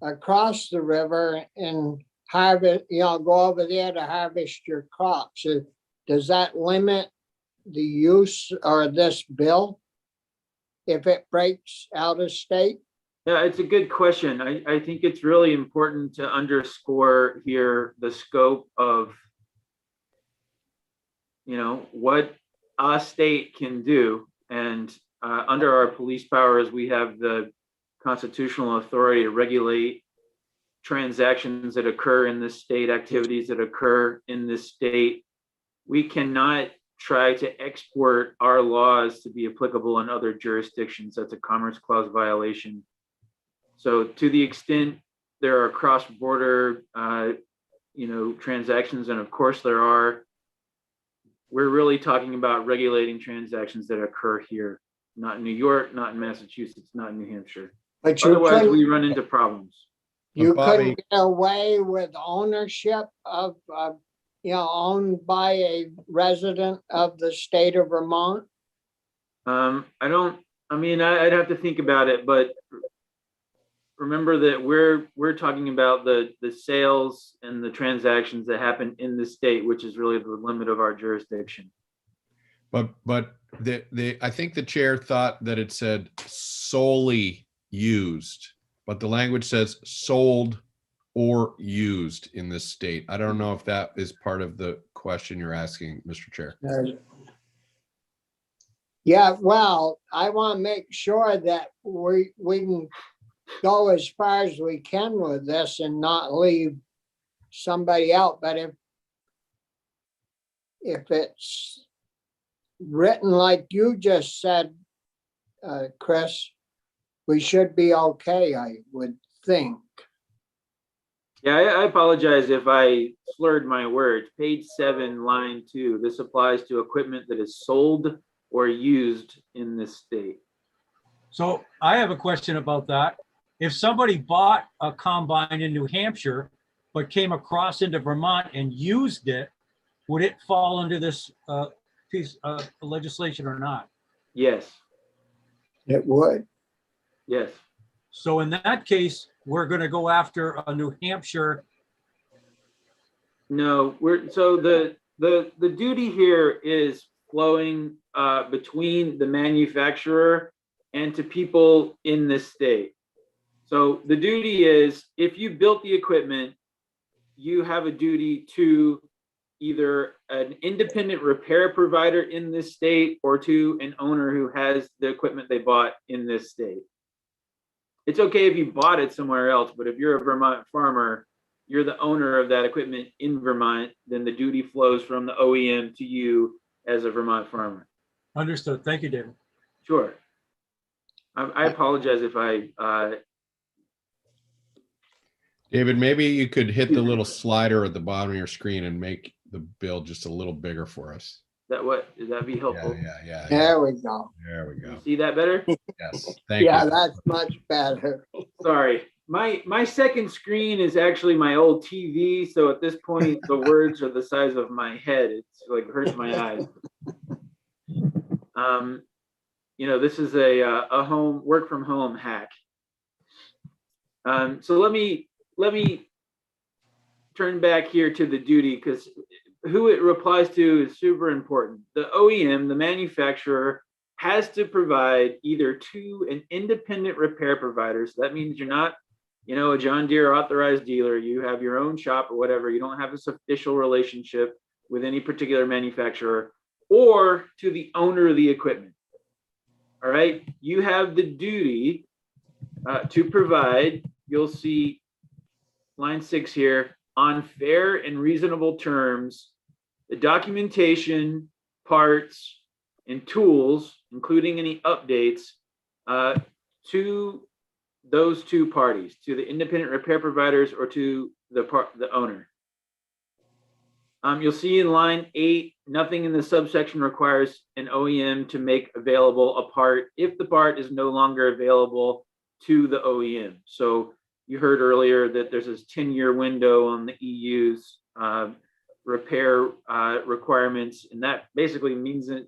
across the river and harvest, go over there to harvest your crops. Does that limit the use or this bill if it breaks out of state? Yeah, it's a good question. I think it's really important to underscore here the scope of, what a state can do. And under our police powers, we have the constitutional authority to regulate transactions that occur in this state, activities that occur in this state. We cannot try to export our laws to be applicable in other jurisdictions. That's a Commerce Clause violation. So to the extent there are cross-border, transactions, and of course there are. We're really talking about regulating transactions that occur here, not in New York, not in Massachusetts, not in New Hampshire. But you Otherwise, we couldn't, run into problems. you Bobby- couldn't get away with ownership of, owned by a resident of the state of Vermont? I'd have to think about it, but remember that we're talking about the sales and the transactions that happen in the state, which is really the limit of our jurisdiction. But I think the chair thought that it said solely used, but the language says sold or used in this state. I don't know if that is part of the question you're asking, Mr. Chair. Yeah, well, I want to make sure that we can go as far as we can with this and not leave somebody out. But if it's written like you just said, Chris, we should be okay, I would think. Yeah, I apologize if I slurred my words. Page 7, line 2. This applies to equipment that is sold or used in this state. So I have a question about that. If somebody bought a combine in New Hampshire, but came across into Vermont and used it, would it fall under this piece of legislation or not? Yes, It would. yes. So in that case, we're going to go after a New Hampshire. No, the duty here is flowing between the manufacturer and to people in this state. So the duty is, if you built the equipment, you have a duty to either an independent repair provider in this state or to an owner who has the equipment they bought in this state. It's okay if you bought it somewhere else, but if you're a Vermont farmer, you're the owner of that equipment in Vermont, then the duty flows from the OEM to you as a Vermont farmer. Understood. Thank you, David. Sure. I apologize if I, David, maybe you could hit the little slider at the bottom of your screen and make the bill just a little bigger for us. does that be helpful? Yeah. There we go. There we go. You see that better? Yes, thank Yeah, you. that's much better. Sorry. My second screen is actually my old TV. So at this point, the words are the size of my head. It's like hurts my eyes. This is a home work from home hack. So let me turn back here to the duty, because who it applies to is super important. The OEM, the manufacturer, has to provide either to an independent repair provider. So that means you're not, a John Deere authorized dealer. You have your own shop or whatever. You don't have this official relationship with any particular manufacturer, or to the owner of the equipment. All right. You have the duty to provide, you'll see line 6 here, on fair and reasonable terms, the documentation, parts, and tools, including any updates, to those two parties, to the independent repair providers or to the owner. You'll see in line 8, nothing in the subsection requires an OEM to make available a part if the part is no longer available to the OEM. So you heard earlier that there's this 10-year window on the EU's repair requirements, and that basically means that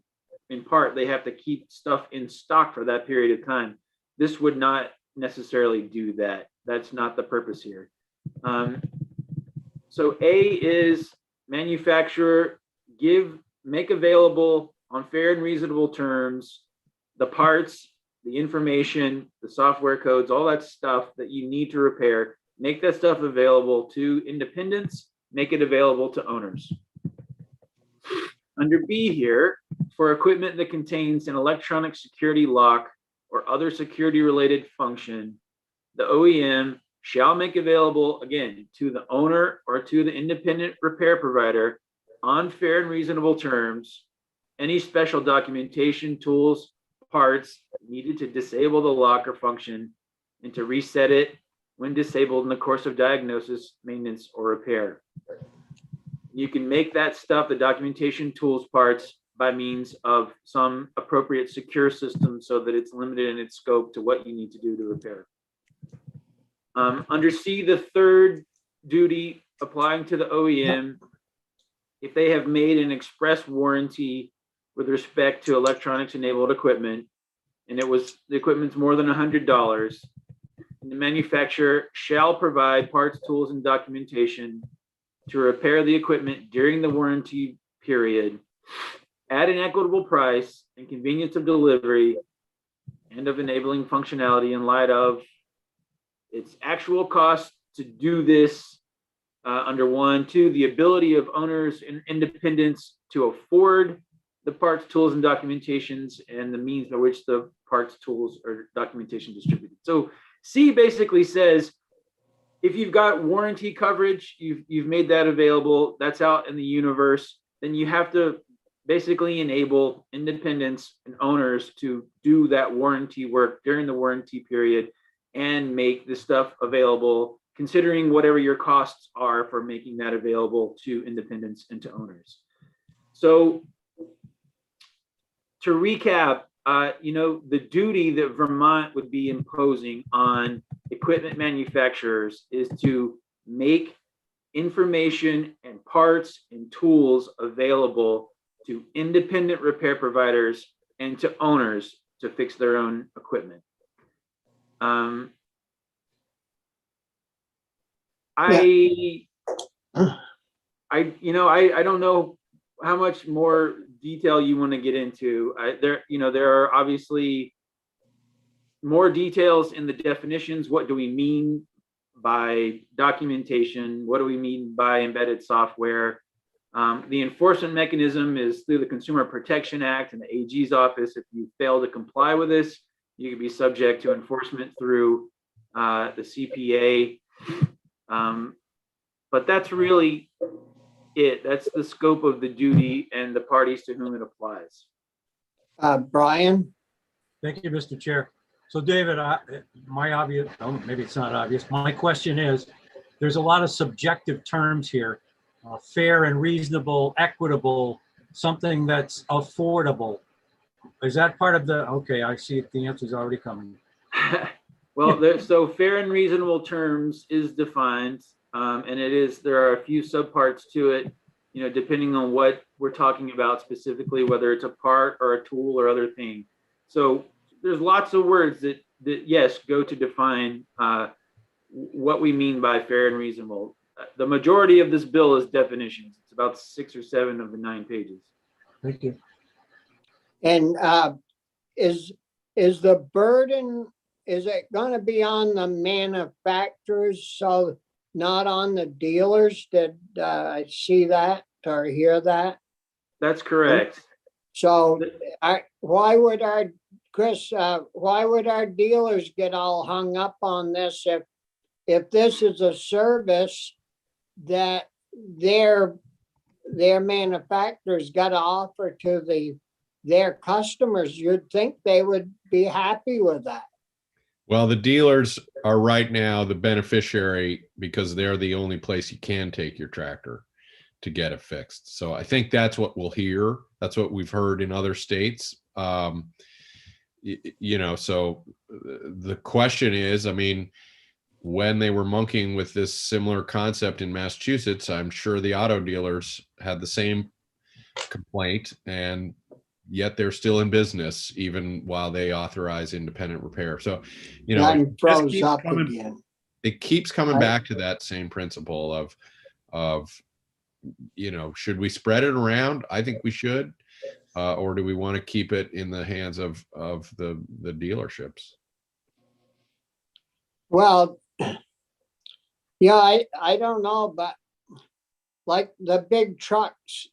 in part they have to keep stuff in stock for that period of time. This would not necessarily do that. That's not the purpose here. So A is manufacturer, make available on fair and reasonable terms the parts, the information, the software codes, all that stuff that you need to repair. Make that stuff available to independents, make it available to owners. Under B here, for equipment that contains an electronic security lock or other security related function, the OEM shall make available, again, to the owner or to the independent repair provider on fair and reasonable terms, any special documentation, tools, parts needed to disable the lock or function and to reset it when disabled in the course of diagnosis, maintenance, or repair. You can make that stuff, the documentation, tools, parts, by means of some appropriate secure system so that it's limited in its scope to what you need to do to repair. Under C, the third duty applying to the OEM, if they have made an express warranty with respect to electronics enabled equipment, and the equipment's more than $100, the manufacturer shall provide parts, tools, and documentation to repair the equipment during the warranty period at an equitable price and convenience of delivery and of enabling functionality in light of its actual cost to do this under 1, 2, the ability of owners and independents to afford the parts, tools, and documentations, and the means by which the parts, tools, or documentation distributed. So C basically says, if you've got warranty coverage, you've made that available, that's out in the universe, then you have to basically enable independents and owners to do that warranty work during the warranty period and make the stuff available, considering whatever your costs are for making that available to independents and to owners. So to recap, the duty that Vermont would be imposing on equipment manufacturers is to make information and parts and tools available to independent repair providers and to owners to fix their own equipment. I don't know how much more detail you want to get into. There are obviously more details in the definitions. What do we mean by documentation? What do we mean by embedded software? The enforcement mechanism is through the Consumer Protection Act and the AG's office. If you fail to comply with this, you could be subject to enforcement through the CPA. But that's really it. That's the scope of the duty and the parties to whom it applies. Brian? Thank you, Mr. Chair. So David, maybe it's not obvious. My question is, there's a lot of subjective terms here, fair and reasonable, equitable, something that's affordable. Is that part of the, okay, I see the answer's already coming. Well, so fair and reasonable terms is defined, and there are a few subparts to it, depending on what we're talking about specifically, whether it's a part or a tool or other thing. So there's lots of words that yes, go to define what we mean by fair and reasonable. The majority of this bill is definitions. It's about 6 or 7 of the 9 pages. Thank you. And is the burden, is it going to be on the manufacturers, so not on the dealers? Did I see that or hear that? That's correct. So why would our dealers get all hung up on this if this is a service that their manufacturers got to offer to their customers? You'd think they would be happy with that. Well, the dealers are right now the beneficiary because they're the only place you can take your tractor to get it fixed. So I think that's what we'll hear. That's what we've heard in other states. So the question is, when they were monkeying with this similar concept in Massachusetts, I'm sure the auto dealers had the same complaint, and yet they're still in business even while they authorize independent repair. So, It froze up again. It keeps coming back to that same principle of should we spread it around? I think we should, or do we want to keep it in the hands of the dealerships? Well, yeah, I don't know, but like the big trucks,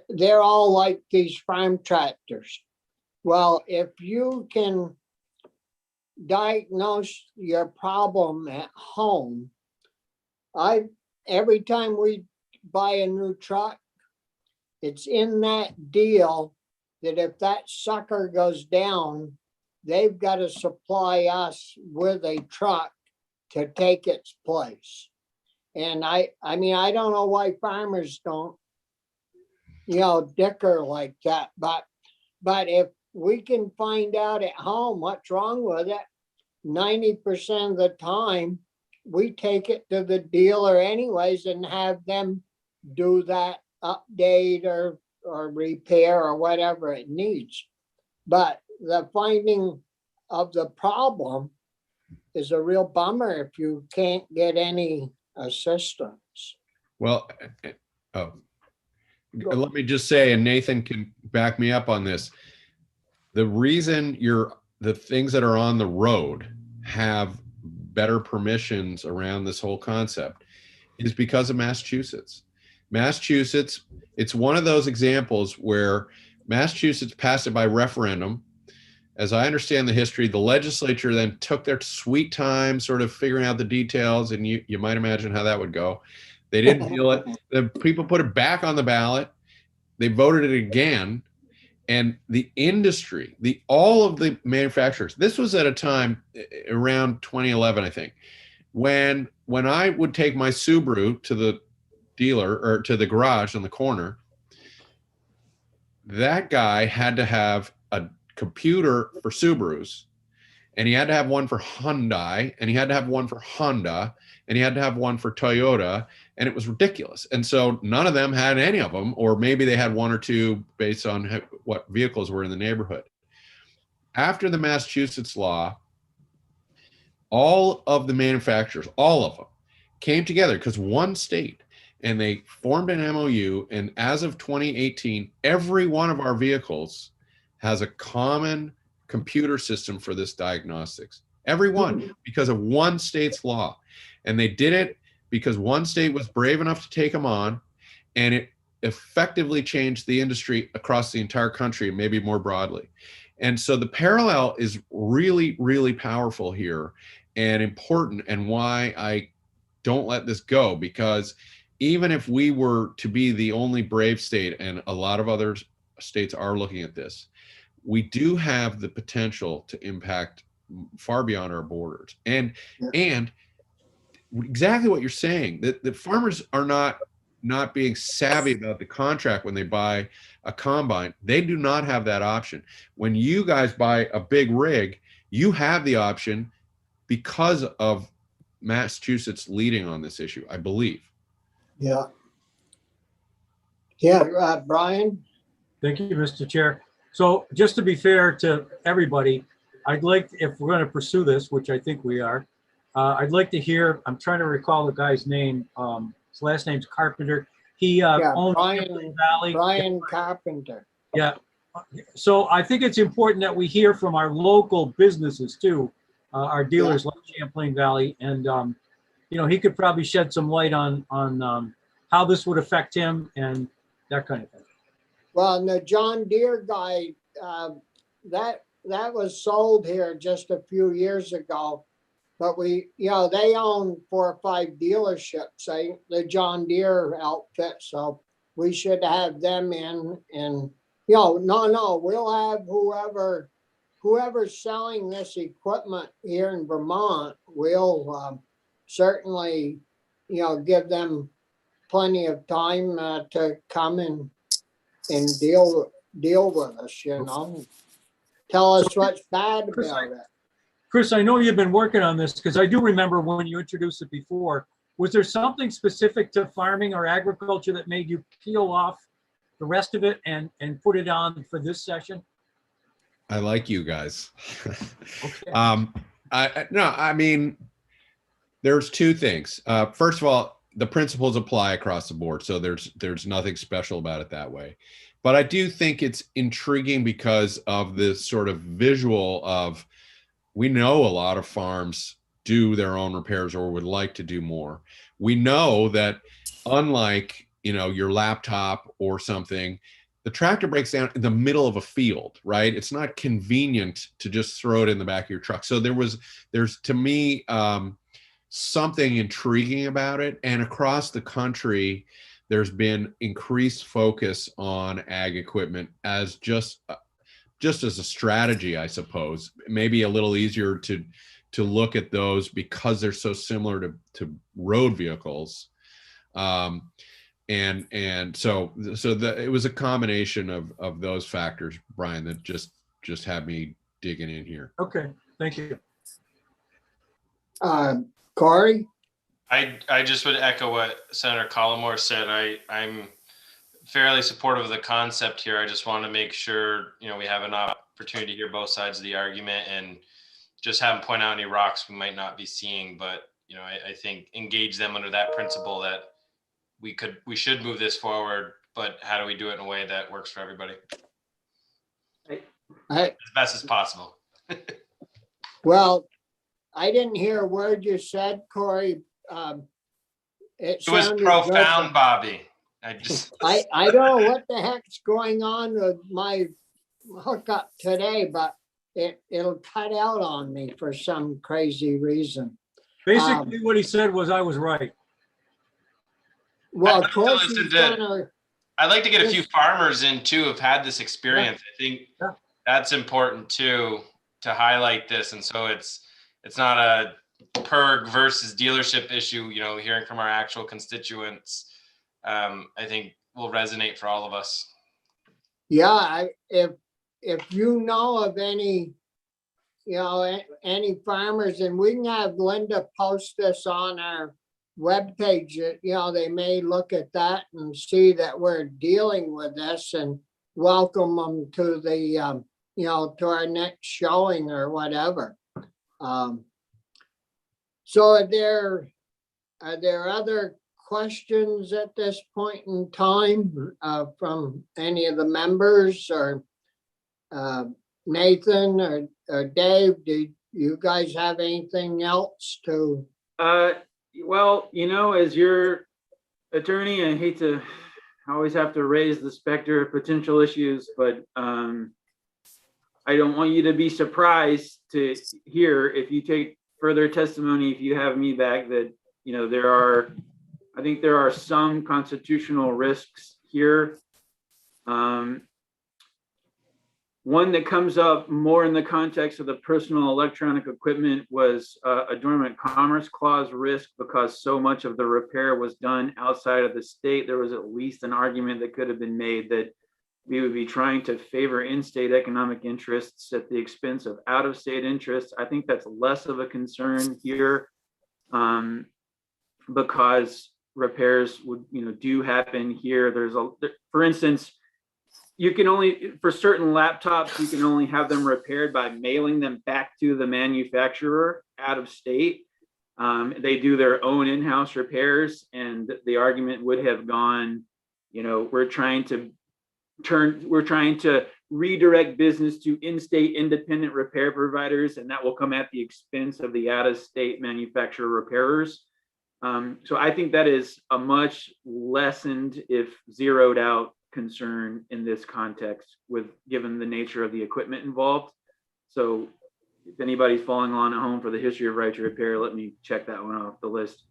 they're all like these farm tractors. Well, if you can diagnose your problem at home, every time we buy a new truck, it's in that deal that if that sucker goes down, they've got to supply us with a truck to take its place. And I mean, I don't know why farmers don't, dicker like that, but if we can find out at home what's wrong with it, 90% of the time, we take it to the dealer anyways and have them do that update or repair or whatever it needs. But the finding of the problem is a real bummer if you can't get any assistance. Well, let me just say, and Nathan can back me up on this. The reason the things that are on the road have better permissions around this whole concept is because of Massachusetts. Massachusetts, it's one of those examples where Massachusetts passed it by referendum. As I understand the history, the legislature then took their sweet time sort of figuring out the details, and you might imagine how that would go. They didn't deal it. The people put it back on the ballot. They voted it again. And the industry, all of the manufacturers, this was at a time around 2011, I think, when I would take my Subaru to the dealer or to the garage on the corner, that guy had to have a computer for Subarus, and he had to have one for Hyundai, and he had to have one for Honda, and he had to have one for Toyota, and it was ridiculous. And so none of them had any of them, or maybe they had one or two based on what vehicles were in the neighborhood. After the Massachusetts law, all of the manufacturers, all of them, came together because one state, and they formed an MOU. And as of 2018, every one of our vehicles has a common computer system for this diagnostics. Every one, because of one state's law. And they did it because one state was brave enough to take them on, and it effectively changed the industry across the entire country, maybe more broadly. And so the parallel is really, really powerful here and important, and why I don't let this go, because even if we were to be the only brave state, and a lot of other states are looking at this, we do have the potential to impact far beyond our borders. And exactly what you're saying, that the farmers are not being savvy about the contract when they buy a combine. They do not have that option. When you guys buy a big rig, you have the option because of Massachusetts leading on this issue, I believe. Yeah. Brian? Thank you, Mr. Chair. So just to be fair to everybody, I'd like, if we're going to pursue this, which I think we are, I'd like to hear, I'm trying to recall the guy's name. His last name's Carpenter. He owns Valley. Brian Carpenter. Yeah. So I think it's important that we hear from our local businesses too, our dealers like Champlain Valley. And, he could probably shed some light on how this would affect him and that kind of thing. Well, and the John Deere guy, that was sold here just a few years ago. But they own 4 or 5 dealerships, the John Deere outfit. So we should have them in, and we'll have whoever's selling this equipment here in Vermont, we'll certainly, give them plenty of time to come and deal with us, tell us what's bad about it. Chris, I know you've been working on this, because I do remember when you introduced it before. Was there something specific to farming or agriculture that made you peel off the rest of it and put it on for this session? I like you guys. Okay. I mean, there's 2 things. First of all, the principles apply across the board, so there's nothing special about it that way. But I do think it's intriguing because of this sort of visual of, we know a lot of farms do their own repairs or would like to do more. We know that unlike, your laptop or something, the tractor breaks down in the middle of a field, right? It's not convenient to just throw it in the back of your truck. So there's to me, something intriguing about it. And across the country, there's been increased focus on ag equipment as just as a strategy, I suppose. Maybe a little easier to to look at those because they're so similar to road vehicles. And so it was a combination of those factors, Brian, that just had me digging in here. Okay, thank you. Corey? I just would echo what Senator Collmore said. I'm fairly supportive of the concept here. I just want to make sure, we have an opportunity to hear both sides of the argument and just have them point out any rocks we might not be seeing. But, I think engage them under that principle that we should move this forward, but how do we do it in a way that works for everybody? As best as possible. Well, I didn't hear a word you said, Corey. It was sounded profound, good. Bobby. I don't know what the heck's going on with my hookup today, but it'll cut out on me for some crazy reason. Basically, what he said was I was right. Well, I'd of course, like to he's listen gonna, I'd like to get a few farmers in too who've had this experience. I think Yeah. that's important too, to highlight this. And so it's not a PERG versus dealership issue, hearing from our actual constituents, I think will resonate for all of us. yeah, if you know of any, any farmers, and we can have Linda post this on our webpage, they may look at that and see that we're dealing with this and welcome them to the, to our next showing or whatever. So are there other questions at this point in time from any of the members, or Nathan or Dave? Do you guys have anything else to? Well, as your attorney, I hate to always have to raise the specter of potential issues, but I don't want you to be surprised to hear, if you take further testimony, if you have me back, that I think there are some constitutional risks here. One that comes up more in the context of the personal electronic equipment was a dormant commerce clause risk, because so much of the repair was done outside of the state. There was at least an argument that could have been made that we would be trying to favor in-state economic interests at the expense of out-of-state interests. I think that's less of a concern here, because repairs would, do happen here. For instance, you can only, for certain laptops, you can only have them repaired by mailing them back to the manufacturer out of state. They do their own in-house repairs, and the argument would have gone, we're trying to redirect business to in-state independent repair providers, and that will come at the expense of the out-of-state manufacturer repairers. So I think that is a much lessened, if zeroed out, concern in this context, given the nature of the equipment involved. So if anybody's falling on at home for the history of right to repair, let me check that one off the list.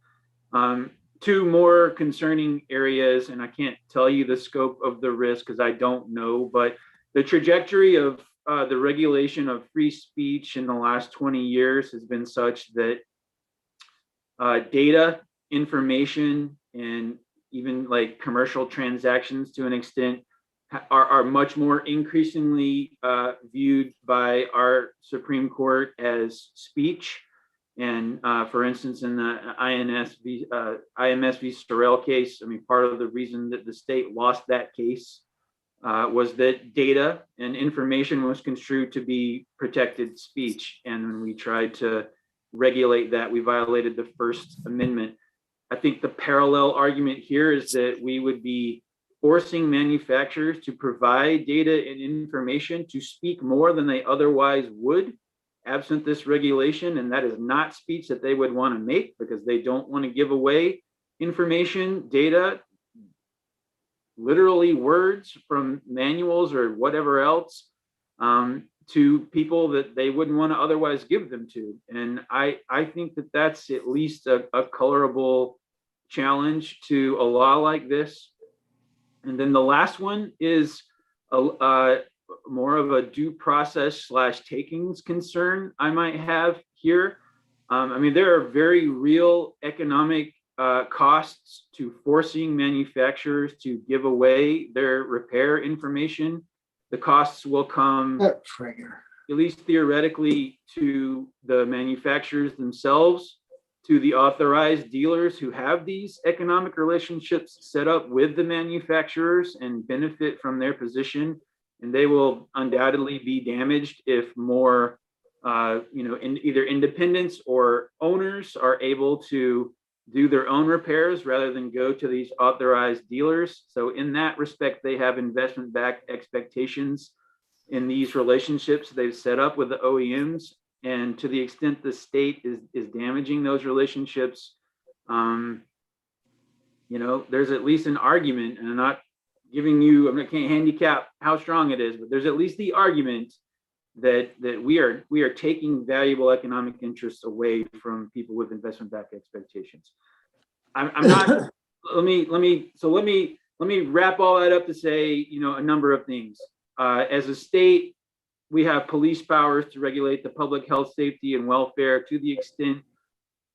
Two more concerning areas, and I can't tell you the scope of the risk because I don't know, but the trajectory of the regulation of free speech in the last 20 years has been such that data, information, and even like commercial transactions to an extent are much more increasingly viewed by our Supreme Court as speech. And for instance, in the IMS v. Sorrell case, part of the reason that the state lost that case was that data and information was construed to be protected speech. And when we tried to regulate that, we violated the First Amendment. I think the parallel argument here is that we would be forcing manufacturers to provide data and information to speak more than they otherwise would absent this regulation. And that is not speech that they would want to make, because they don't want to give away information, data, literally words from manuals or whatever else, to people that they wouldn't want to otherwise give them to. And I think that that's at least a colorable challenge to a law like this. And then the last one is more of a due process / takings concern I might have here. I mean, there are very real economic costs to forcing manufacturers to give away their repair information. The costs will come, That trigger. at least theoretically, to the manufacturers themselves, to the authorized dealers who have these economic relationships set up with the manufacturers and benefit from their position. And they will undoubtedly be damaged if more, either independents or owners are able to do their own repairs rather than go to these authorized dealers. So in that respect, they have investment-backed expectations in these relationships they've set up with the OEMs. And to the extent the state is damaging those relationships, there's at least an argument, and I'm not giving you, I can't handicap how strong it is, but there's at least the argument that we are taking valuable economic interests away from people with investment-backed expectations. I'm not. let me wrap all that up to say, a number of things. As a state, we have police powers to regulate the public health, safety, and welfare to the extent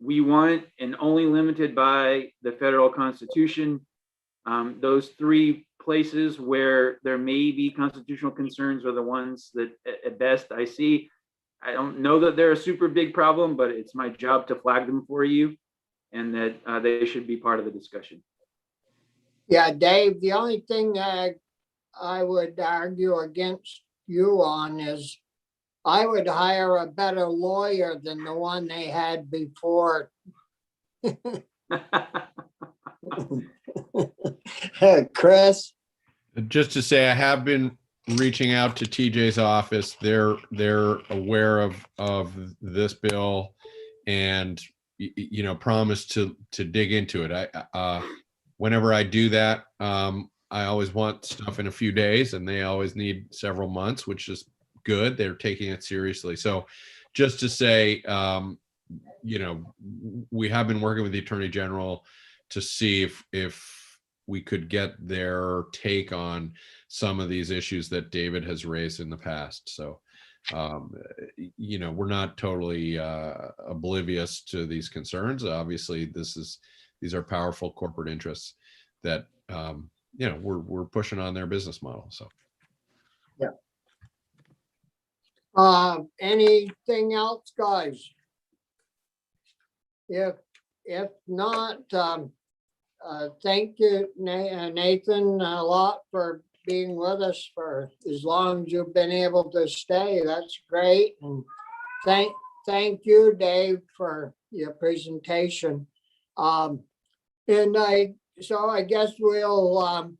we want, and only limited by the federal Constitution. Those three places where there may be constitutional concerns are the ones that at best I see. I don't know that they're a super big problem, but it's my job to flag them for you, and that they should be part of the discussion. Yeah, Dave, the only thing I would argue against you on is I would hire a better lawyer than the one they had before. Chris? Just to say, I have been reaching out to TJ's office. They're aware of this bill and promise to dig into it. Whenever I do that, I always want stuff in a few days, and they always need several months, which is good. They're taking it seriously. So just to say, we have been working with the Attorney General to see if we could get their take on some of these issues that David has raised in the past. So, we're not totally oblivious to these concerns. Obviously, these are powerful corporate interests that, we're pushing on their business model. So. Yeah. Anything else, guys? If not, thank you, Nathan, a lot for being with us for as long as you've been able to stay. That's great. And thank you, Dave, for your presentation. So I guess we'll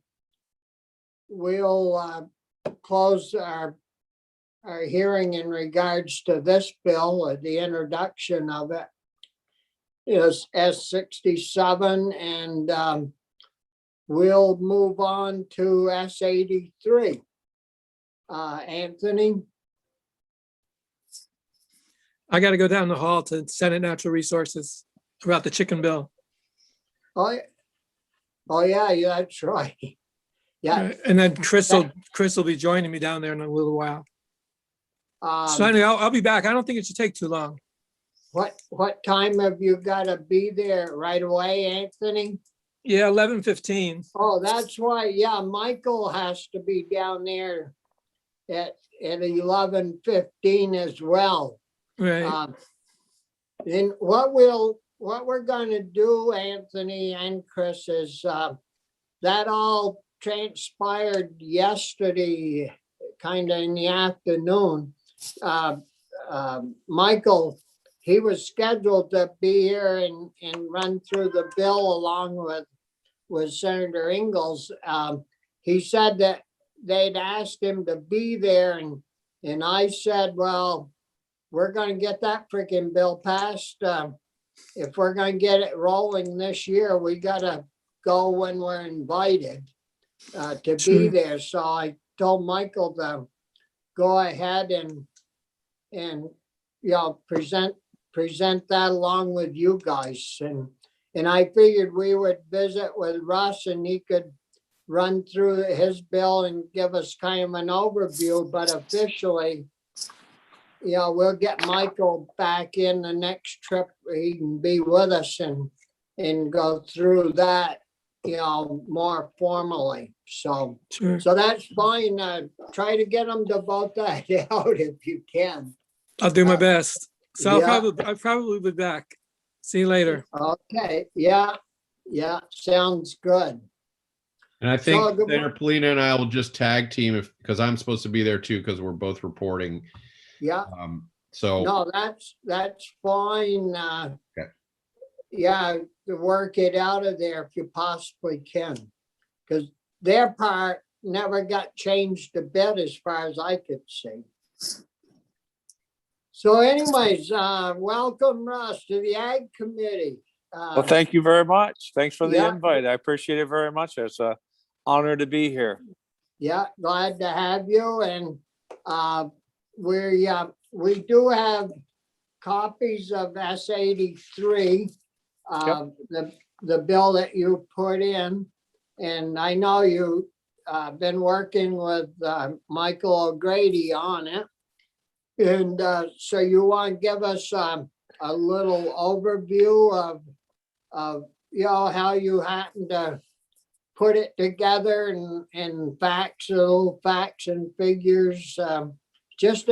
close our hearing in regards to this bill. The introduction of it is S67, and we'll move on to S83. Anthony? I got to go down the hall to Senate Natural Resources about the chicken bill. Oh yeah, that's right. Yeah. And then Chris will be joining me down there in a little while. So anyway, I'll be back. I don't think it should take too long. What time have you got to be there? Right away, Anthony? Yeah, 11:15. Oh, that's why. Yeah, Michael has to be down there at 11:15 as well. Right. Then what we're going to do, Anthony and Chris, is that all transpired yesterday, kind of in the afternoon. Michael, he was scheduled to be here and run through the bill along with Senator Ingalls. He said that they'd asked him to be there, and I said, well, we're going to get that freaking bill passed. If we're going to get it rolling this year, we got to go when we're invited to be there. So I told Michael to go ahead and present that along with you guys. And I figured we would visit with Russ and he could run through his bill and give us kind of an overview, but officially we'll get Michael back in the next trip. He can be with us and go through that, more formally. So Sure. that's fine. Try to get them to vote that out if you can. I'll do my best. So yeah. I'll probably be back. See you later. Okay, yeah, sounds good. And I think So, good Senator Polina and I will just tag team because I'm supposed to be there too, because we're both reporting. Yeah, So no, that's fine. Okay. Yeah, to work it out of there if you possibly can. Because their part never got changed a bit as far as I could see. So anyways, welcome Russ to the Ag Committee. Well, thank you very much. Thanks for the yeah. invite. I appreciate it very much. It's an honor to be here. Yeah, glad to have you. And we do have copies of S83, the bill that you put in. And I know you been working with Michael O'Grady on it. And so you want to give us a little overview of how you happen to put it together and little facts and figures, just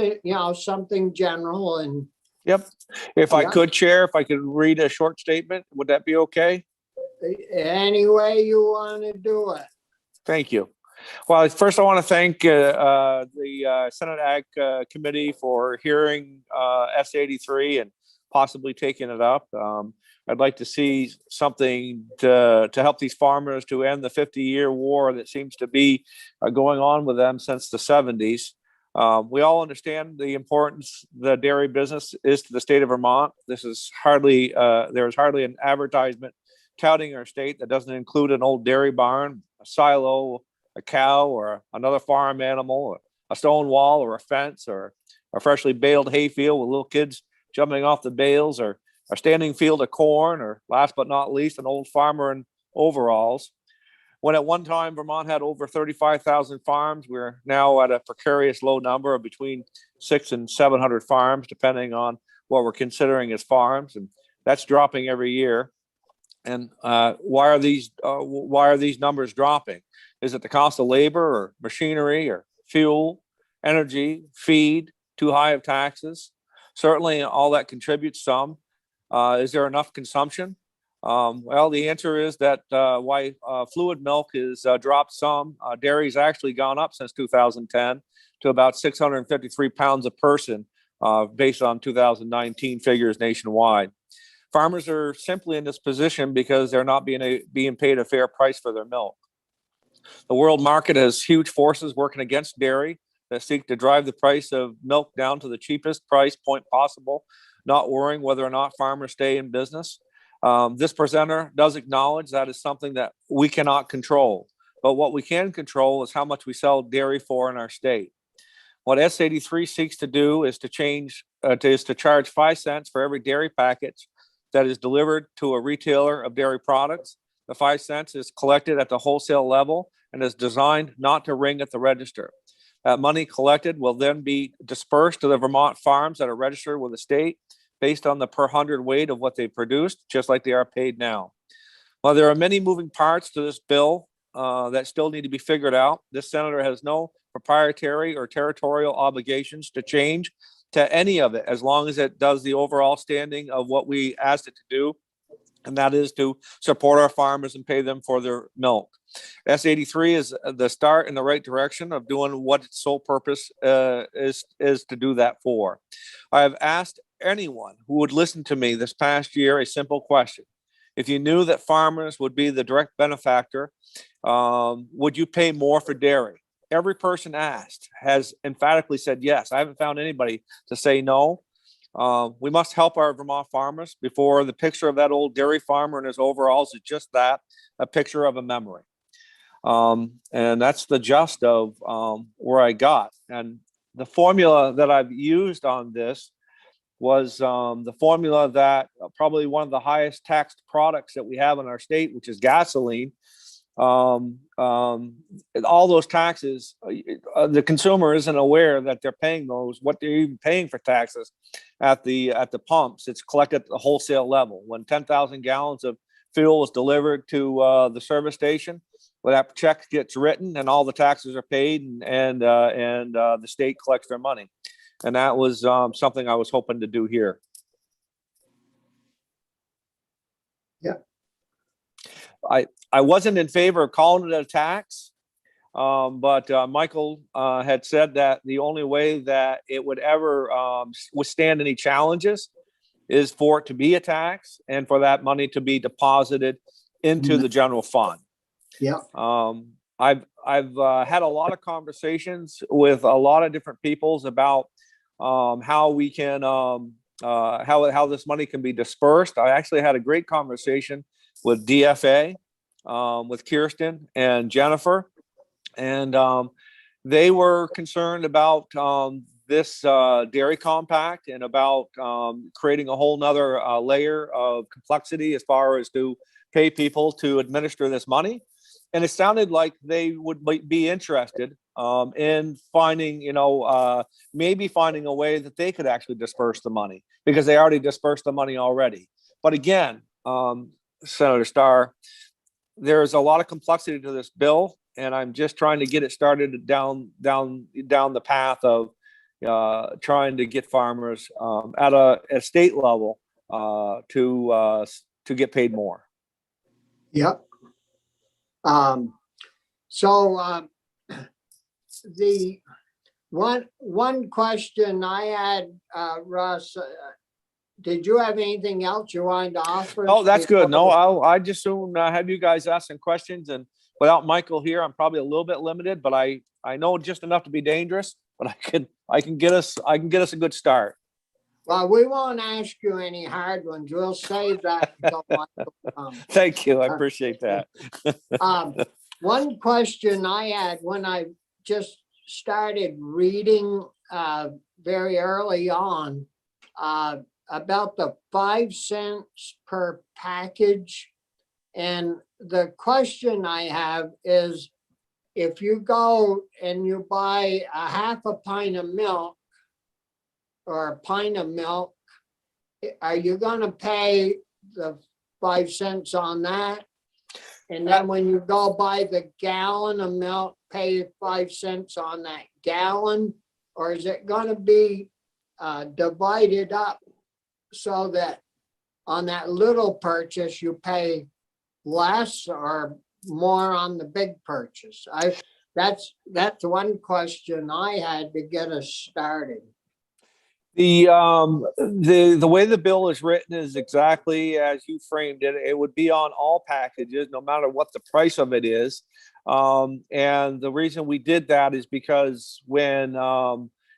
something general and. Yep. If I Yeah. could, Chair, if I could read a short statement, would that be okay? Any way you want to do it. Thank you. Well, first I want to thank the Senate Ag Committee for hearing S83 and possibly taking it up. I'd like to see something to help these farmers to end the 50-year war that seems to be going on with them since the 70s. We all understand the importance the dairy business is to the state of Vermont. This is hardly, there's hardly an advertisement touting our state that doesn't include an old dairy barn, a silo, a cow, or another farm animal, a stone wall, or a fence, or a freshly baled hayfield with little kids jumping off the bales, or a standing field of corn, or last but not least, an old farmer in overalls. When at one time Vermont had over 35,000 farms, we're now at a precarious low number of between 600 and 700 farms, depending on what we're considering as farms, and that's dropping every year. And why are these numbers dropping? Is it the cost of labor, or machinery, or fuel, energy, feed, too high of taxes? Certainly, all that contributes some. Is there enough consumption? Well, the answer is that why fluid milk is dropped some. Dairy's actually gone up since 2010 to about 653 pounds a person, based on 2019 figures nationwide. Farmers are simply in this position because they're not being paid a fair price for their milk. The world market has huge forces working against dairy that seek to drive the price of milk down to the cheapest price point possible, not worrying whether or not farmers stay in business. This presenter does acknowledge that is something that we cannot control, but what we can control is how much we sell dairy for in our state. What S83 seeks to do is to charge 5 cents for every dairy package that is delivered to a retailer of dairy products. The 5 cents is collected at the wholesale level and is designed not to ring at the register. That money collected will then be dispersed to the Vermont farms that are registered with the state based on the per hundred weight of what they produced, just like they are paid now. While there are many moving parts to this bill that still need to be figured out, this senator has no proprietary or territorial obligations to change to any of it, as long as it does the overall standing of what we asked it to do, and that is to support our farmers and pay them for their milk. S83 is the start in the right direction of doing what its sole purpose is to do that for. I have asked anyone who would listen to me this past year a simple question. If you knew that farmers would be the direct benefactor, would you pay more for dairy? Every person asked has emphatically said yes. I haven't found anybody to say no. We must help our Vermont farmers before the picture of that old dairy farmer in his overalls is just that, a picture of a memory. And that's the gist of where I got. And the formula that I've used on this was the formula that probably one of the highest taxed products that we have in our state, which is gasoline, all those taxes, the consumer isn't aware that they're paying those, what they're even paying for taxes at the pumps. It's collected at the wholesale level. When 10,000 gallons of fuel is delivered to the service station, well, that check gets written and all the taxes are paid, and the state collects their money. And that was something I was hoping to do here. Yeah. I wasn't in favor of calling it a tax, but Michael had said that the only way that it would ever withstand any challenges is for it to be a tax and for that money to be deposited into the general fund. Yeah. I've had a lot of conversations with a lot of different peoples about how we can how this money can be dispersed. I actually had a great conversation with DFA, with Kirsten and Jennifer, and they were concerned about this dairy compact and about creating a whole nother layer of complexity as far as to pay people to administer this money. And it sounded like they would be interested in finding, maybe finding a way that they could actually disperse the money, because they already dispersed the money already. But again, Senator Starr, there's a lot of complexity to this bill, and I'm just trying to get it started down the path of trying to get farmers at a state level to get paid more. Yep. The one question I had, Russ, did you have anything else you wanted to offer? Oh, that's good. No, I just soon have you guys ask some questions, and without Michael here, I'm probably a little bit limited, but I know just enough to be dangerous, but I can get us a good start. Well, we won't ask you any hard ones. We'll save that until Michael comes. Thank you. I appreciate that. One question I had when I just started reading very early on about the 5 cents per package. And the question I have is, if you go and you buy a half a pint of milk or a pint of milk, are you going to pay the 5 cents on that? And then when you go buy the gallon of milk, pay 5 cents on that gallon? Or is it going to be divided up so that on that little purchase you pay less or more on the big purchase? That's one question I had to get us started. The way the bill is written is exactly as you framed it. It would be on all packages, no matter what the price of it is. And the reason we did that is because when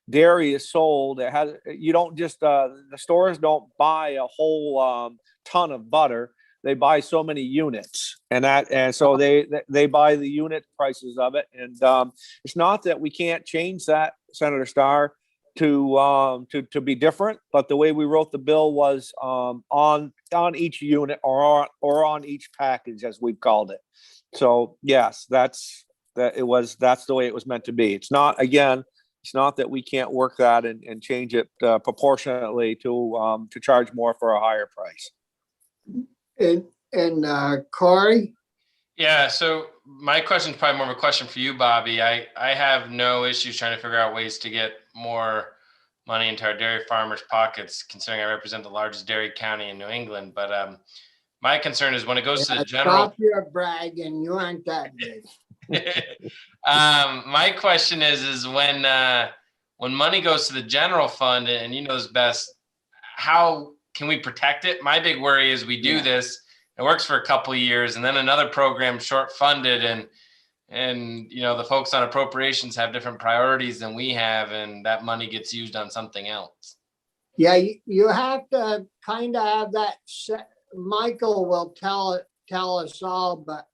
dairy is sold, you don't just the stores don't buy a whole ton of butter. They buy so many units, and so they buy the unit prices of it. And it's not that we can't change that, Senator Starr, to be different, but the way we wrote the bill was on each unit or on each package, as we've called it. So yes, that's the way it was meant to be. It's not that we can't work that and change it proportionately to charge more for a higher price. And Corey? Yeah, so my question is probably more of a question for you, Bobby. I have no issues trying to figure out ways to get more money into our dairy farmers' pockets, considering I represent the largest dairy county in New England. But my concern is when it goes to the general. Stop your bragging. You aren't that big. My question is when money goes to the general fund, and you know this best, how can we protect it? My big worry is we do this, it works for a couple of years, and then another program short funded, and you know the folks on appropriations have different priorities than we have, and that money gets used on something else. Yeah, you have to kind of have that set. Michael will tell us all, but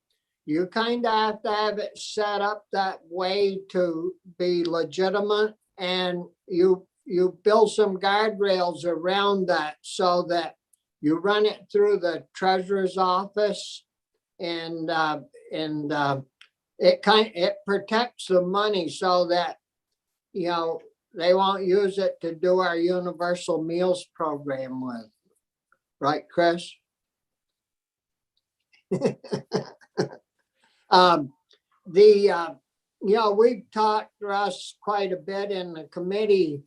you kind of have to have it set up that way to be legitimate, and you build some guardrails around that so that you run it through the treasurer's office, and and it protects the money so that, you know, they won't use it to do our universal meals program with. Right, Chris? You know, we've talked, Russ, quite a bit in the committee.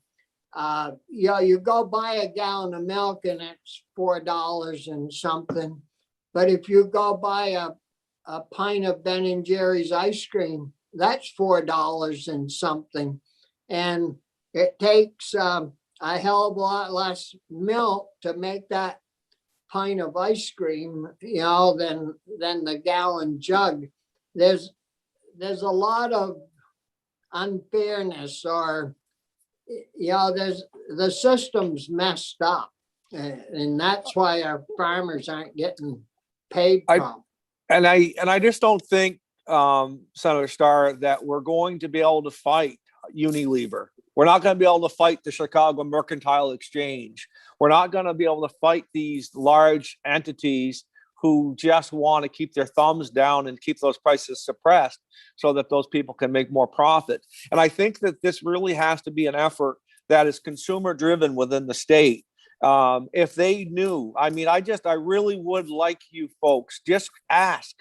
You know, you go buy a gallon of milk and it's $4 and something. But if you go buy a pint of Ben and Jerry's ice cream, that's $4 and something. And it takes a hell of a lot less milk to make that pint of ice cream, you know, than the gallon jug. There's a lot of unfairness, or, you know, the system's messed up. And that's why our farmers aren't getting paid from. And I just don't think, Senator Starr, that we're going to be able to fight Unilever. We're not going to be able to fight the Chicago Mercantile Exchange. We're not going to be able to fight these large entities who just want to keep their thumbs down and keep those prices suppressed so that those people can make more profit. And I think that this really has to be an effort that is consumer driven within the state. If they knew, I mean, I really would like you folks, just ask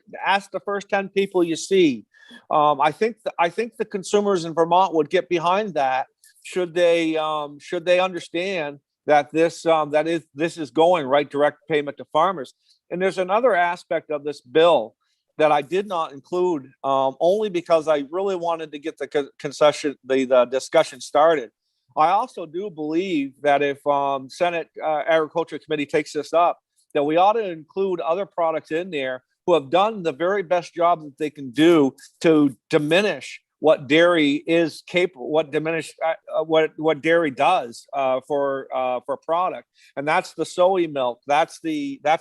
the first 10 people you see. I think the consumers in Vermont would get behind that should they understand that this is going right direct payment to farmers. And there's another aspect of this bill that I did not include, only because I really wanted to get the discussion started. I also do believe that if Senate Agriculture Committee takes this up, that we ought to include other products in there who have done the very best job that they can do to diminish what dairy is capable, what dairy does for product, and that's the soy milk. That's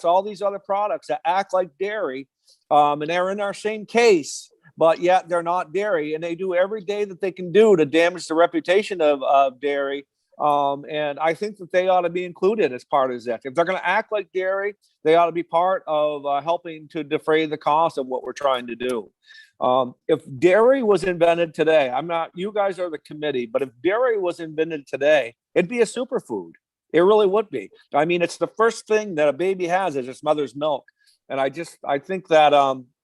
all these other products that act like dairy, and they're in our same case, but yet they're not dairy, and they do every day that they can do to damage the reputation of dairy. And I think that they ought to be included as part of that. If they're going to act like dairy, they ought to be part of helping to defray the cost of what we're trying to do. If dairy was invented today, you guys are the committee, but if dairy was invented today, it'd be a superfood. It really would be. I mean, it's the first thing that a baby has is its mother's milk. And I think that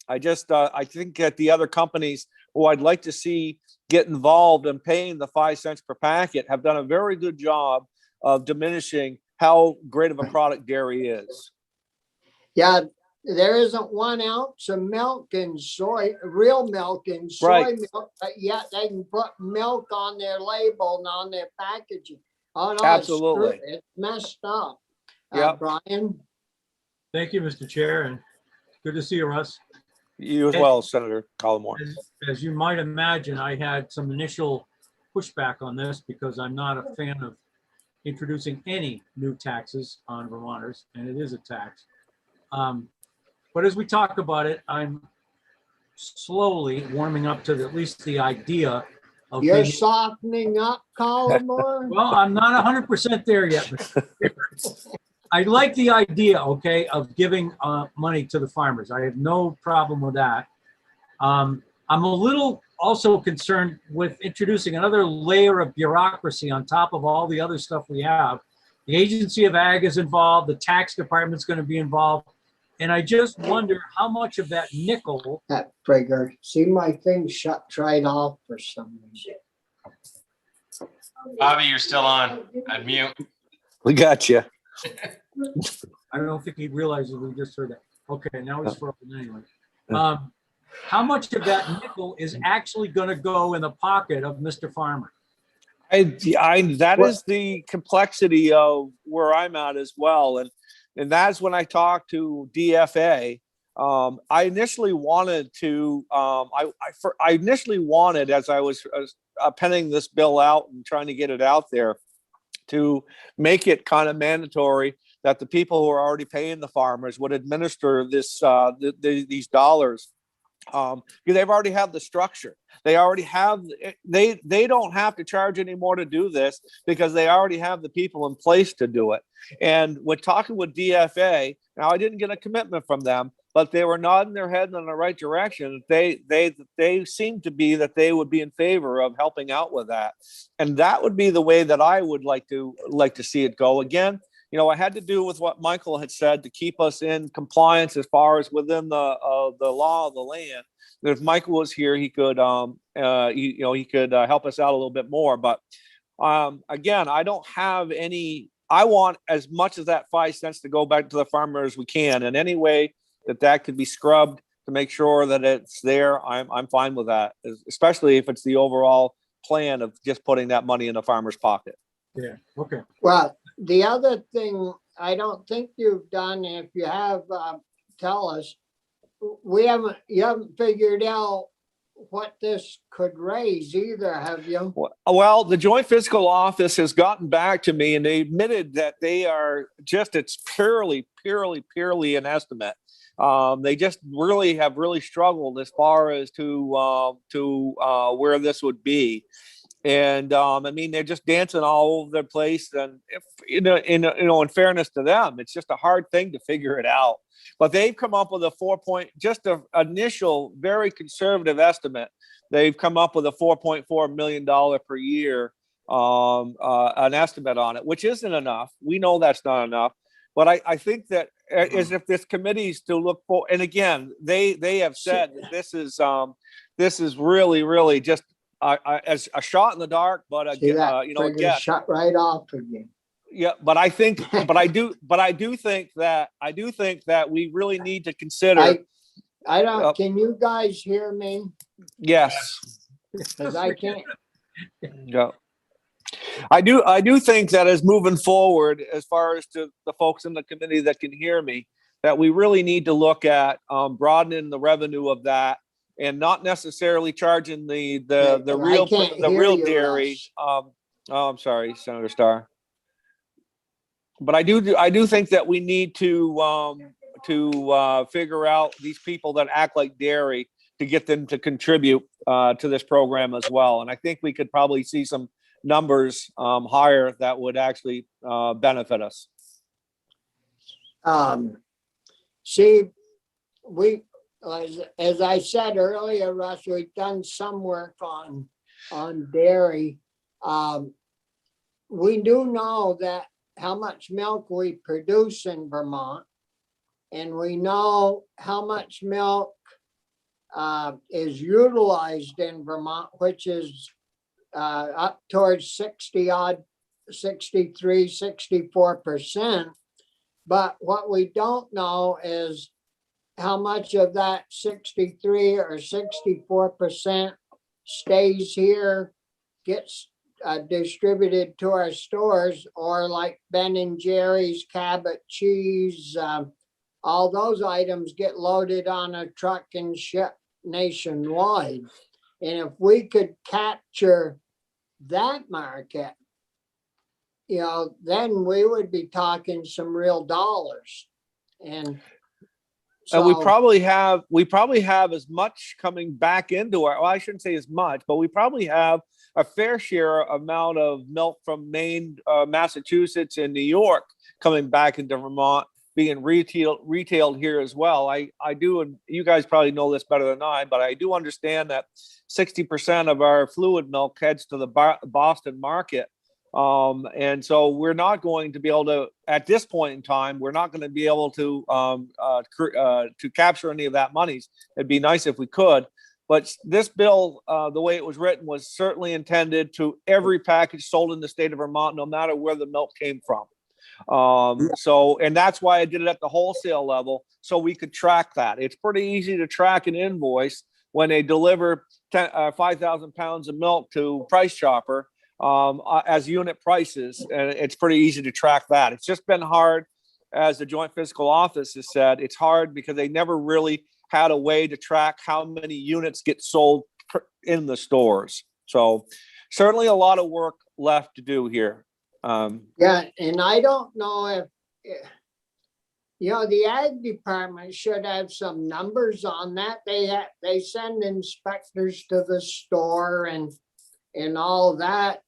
the other companies who I'd like to see get involved in paying the 5 cents per packet have done a very good job of diminishing how great of a product dairy is. Yeah. There isn't 1 ounce of milk in real milk in soy Right. milk, but yet they can put milk on their label and on their packaging. Oh, no, Absolutely. it's messed up. Yep. Brian? Thank you, Mr. Chair, and good to see you, Russ. You as well, Senator Collmore. As you might imagine, I had some initial pushback on this because I'm not a fan of introducing any new taxes on Vermonters, and it is a tax. But as we talk about it, I'm slowly warming up to at least the idea of You're softening up, Collmore? well, I'm not 100% there yet. I like the idea, okay, of giving money to the farmers. I have no problem with that. I'm a little also concerned with introducing another layer of bureaucracy on top of all the other stuff we have. The Agency of Ag is involved. The tax department's going to be involved. And I just wonder how much of that nickel. That trigger. See, my thing shut right off for some reason. Bobby, you're still on. I'd mute. We got you. I don't think he realizes we just heard that. Okay, now he's frozen anyway. How much of that nickel is actually going to go in the pocket of Mr. Farmer? That is the complexity of where I'm at as well. And that's when I talked to DFA. I initially wanted to, I initially wanted, as I was penning this bill out and trying to get it out there, to make it kind of mandatory that the people who are already paying the farmers would administer these dollars. They've already have the structure. They already have, they don't have to charge any more to do this because they already have the people in place to do it. And when talking with DFA, now I didn't get a commitment from them, but they were nodding their head in the right direction. They seemed to be that they would be in favor of helping out with that, and that would be the way that I would like to see it go. Again, you know, I had to do with what Michael had said to keep us in compliance as far as within the law of the land. And if Michael was here, he could he could help us out a little bit more. But again, I don't have any. I want as much of that 5 cents to go back to the farmer as we can, and any way that could be scrubbed to make sure that it's there, I'm fine with that, especially if it's the overall plan of just putting that money in the farmer's pocket. Yeah, okay. Well, the other thing I don't think you've done, if you have, tell us, you haven't figured out what this could raise either, have you? Well, the Joint Fiscal Office has gotten back to me and they admitted that they are just, it's purely an estimate. They just have really struggled as far as to where this would be. And I mean, they're just dancing all over the place. And if in fairness to them, it's just a hard thing to figure it out. But they've come up with just an initial, very conservative estimate. They've come up with a $4.4 million per year, an estimate on it, which isn't enough. We know that's not enough. But I think that as if this committee is to look for, and again, they have said that this is really just as a shot in the dark, but again, shut right off again. Yeah, but I do think that we really need to consider. I don't. Can you guys hear me? Yes. Because I can't. Yeah. I do think that as moving forward, as far as to the folks in the committee that can hear me, that we really need to look at broadening the revenue of that, and not necessarily charging the real dairy. I'm sorry, Senator Starr. But I do think that we need to figure out these people that act like dairy to get them to contribute to this program as well. And I think we could probably see some numbers higher that would actually benefit us. See, as I said earlier, Russ, we've done some work on dairy. We do know that how much milk we produce in Vermont, and we know how much milk is utilized in Vermont, which is up towards 64%. But what we don't know is how much of that 63 or 64% stays here, gets distributed to our stores, or like Ben and Jerry's, Cabot cheese, all those items get loaded on a truck and shipped nationwide. And if we could capture that market, then we would be talking some real dollars. And we probably have as much coming back into our, well, I shouldn't say as much, but we probably have a fair share amount of milk from Maine, Massachusetts, and New York coming back into Vermont, being retailed here as well. I do, and you guys probably know this better than I, but I do understand that 60% of our fluid milk heads to the Boston market. And so we're not going to be able to, at this point in time, we're not going to be able to capture any of that money. It'd be nice if we could, but this bill, the way it was written, was certainly intended to every package sold in the state of Vermont, no matter where the milk came from. And that's why I did it at the wholesale level, so we could track that. It's pretty easy to track an invoice when they deliver 5,000 pounds of milk to Price Chopper as unit prices, and it's pretty easy to track that. It's just been hard, as the Joint Fiscal Office has said. It's hard because they never really had a way to track how many units get sold in the stores. So certainly a lot of work left to do here. Yeah, and I don't know if, the ag department should have some numbers on that. They send inspectors to the store and all that.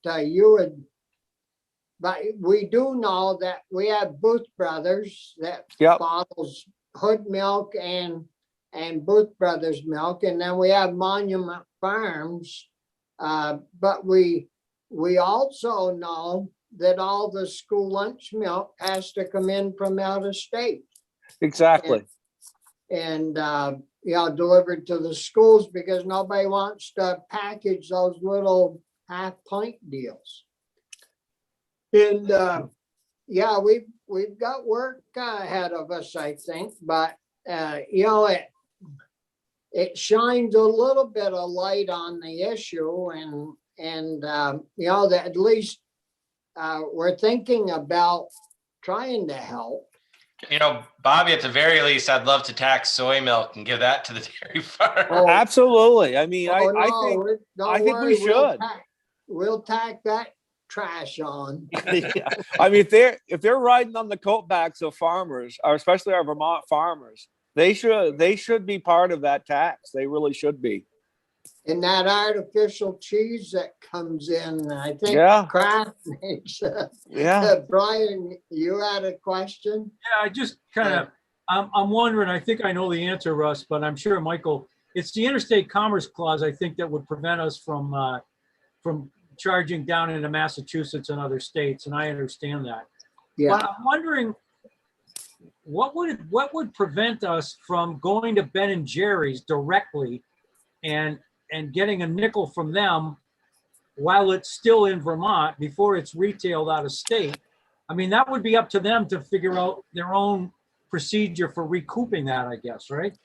But we do know that we have Booth Brothers that bottles Hood Milk and Booth Brothers Milk, and then we have Monument Farms. But we also know that all the school lunch milk has to come in from out of state Exactly. and delivered to the schools because nobody wants to package those little half pint deals. And we've got work ahead of us, I think, but it shines a little bit of light on the issue, and that at least we're thinking about trying to help. Bobby, at the very least, I'd love to tax soy milk and give that to the dairy farm. Oh, Absolutely. I mean, oh, I no, think don't I think we worry, should. We'll tack that trash on. Yeah. I mean, if they're riding on the coat backs of farmers, or especially our Vermont farmers, they should be part of that tax. They really should be. And that artificial cheese that comes in, I think Yeah. Kraft makes. Yeah. Brian, you had a question? Yeah, I just kind of, I'm wondering, I think I know the answer, Russ, but I'm sure Michael, it's the Interstate Commerce Clause, I think, that would prevent us from charging down into Massachusetts and other states, and I understand that. Yeah. But I'm wondering, what would prevent us from going to Ben and Jerry's directly and getting a nickel from them while it's still in Vermont before it's retailed out of state? I mean, that would be up to them to figure out their own procedure for recouping that, I guess, right?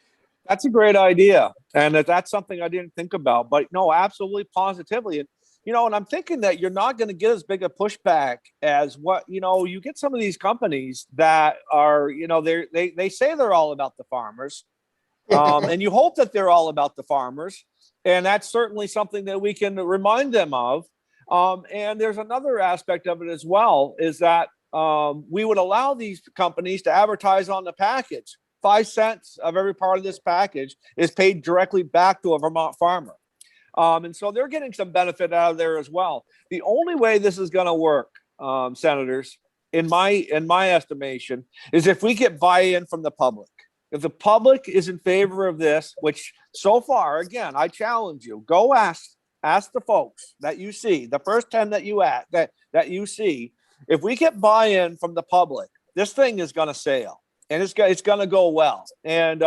That's a great idea. And that's something I didn't think about, but no, absolutely, positively. And, and I'm thinking that you're not going to get as big a pushback as what, you get some of these companies that are, they say they're all about the farmers. And you hope that they're all about the farmers. And that's certainly something that we can remind them of. And there's another aspect of it as well, is that we would allow these companies to advertise on the package. 5 cents of every part of this package is paid directly back to a Vermont farmer. And so they're getting some benefit out of there as well. The only way this is going to work, senators, in my estimation, is if we get buy-in from the public. If the public is in favor of this, which so far, again, I challenge you, go ask the folks that you see, the first 10 that you see, if we get buy-in from the public, this thing is going to sail and it's going to go well. And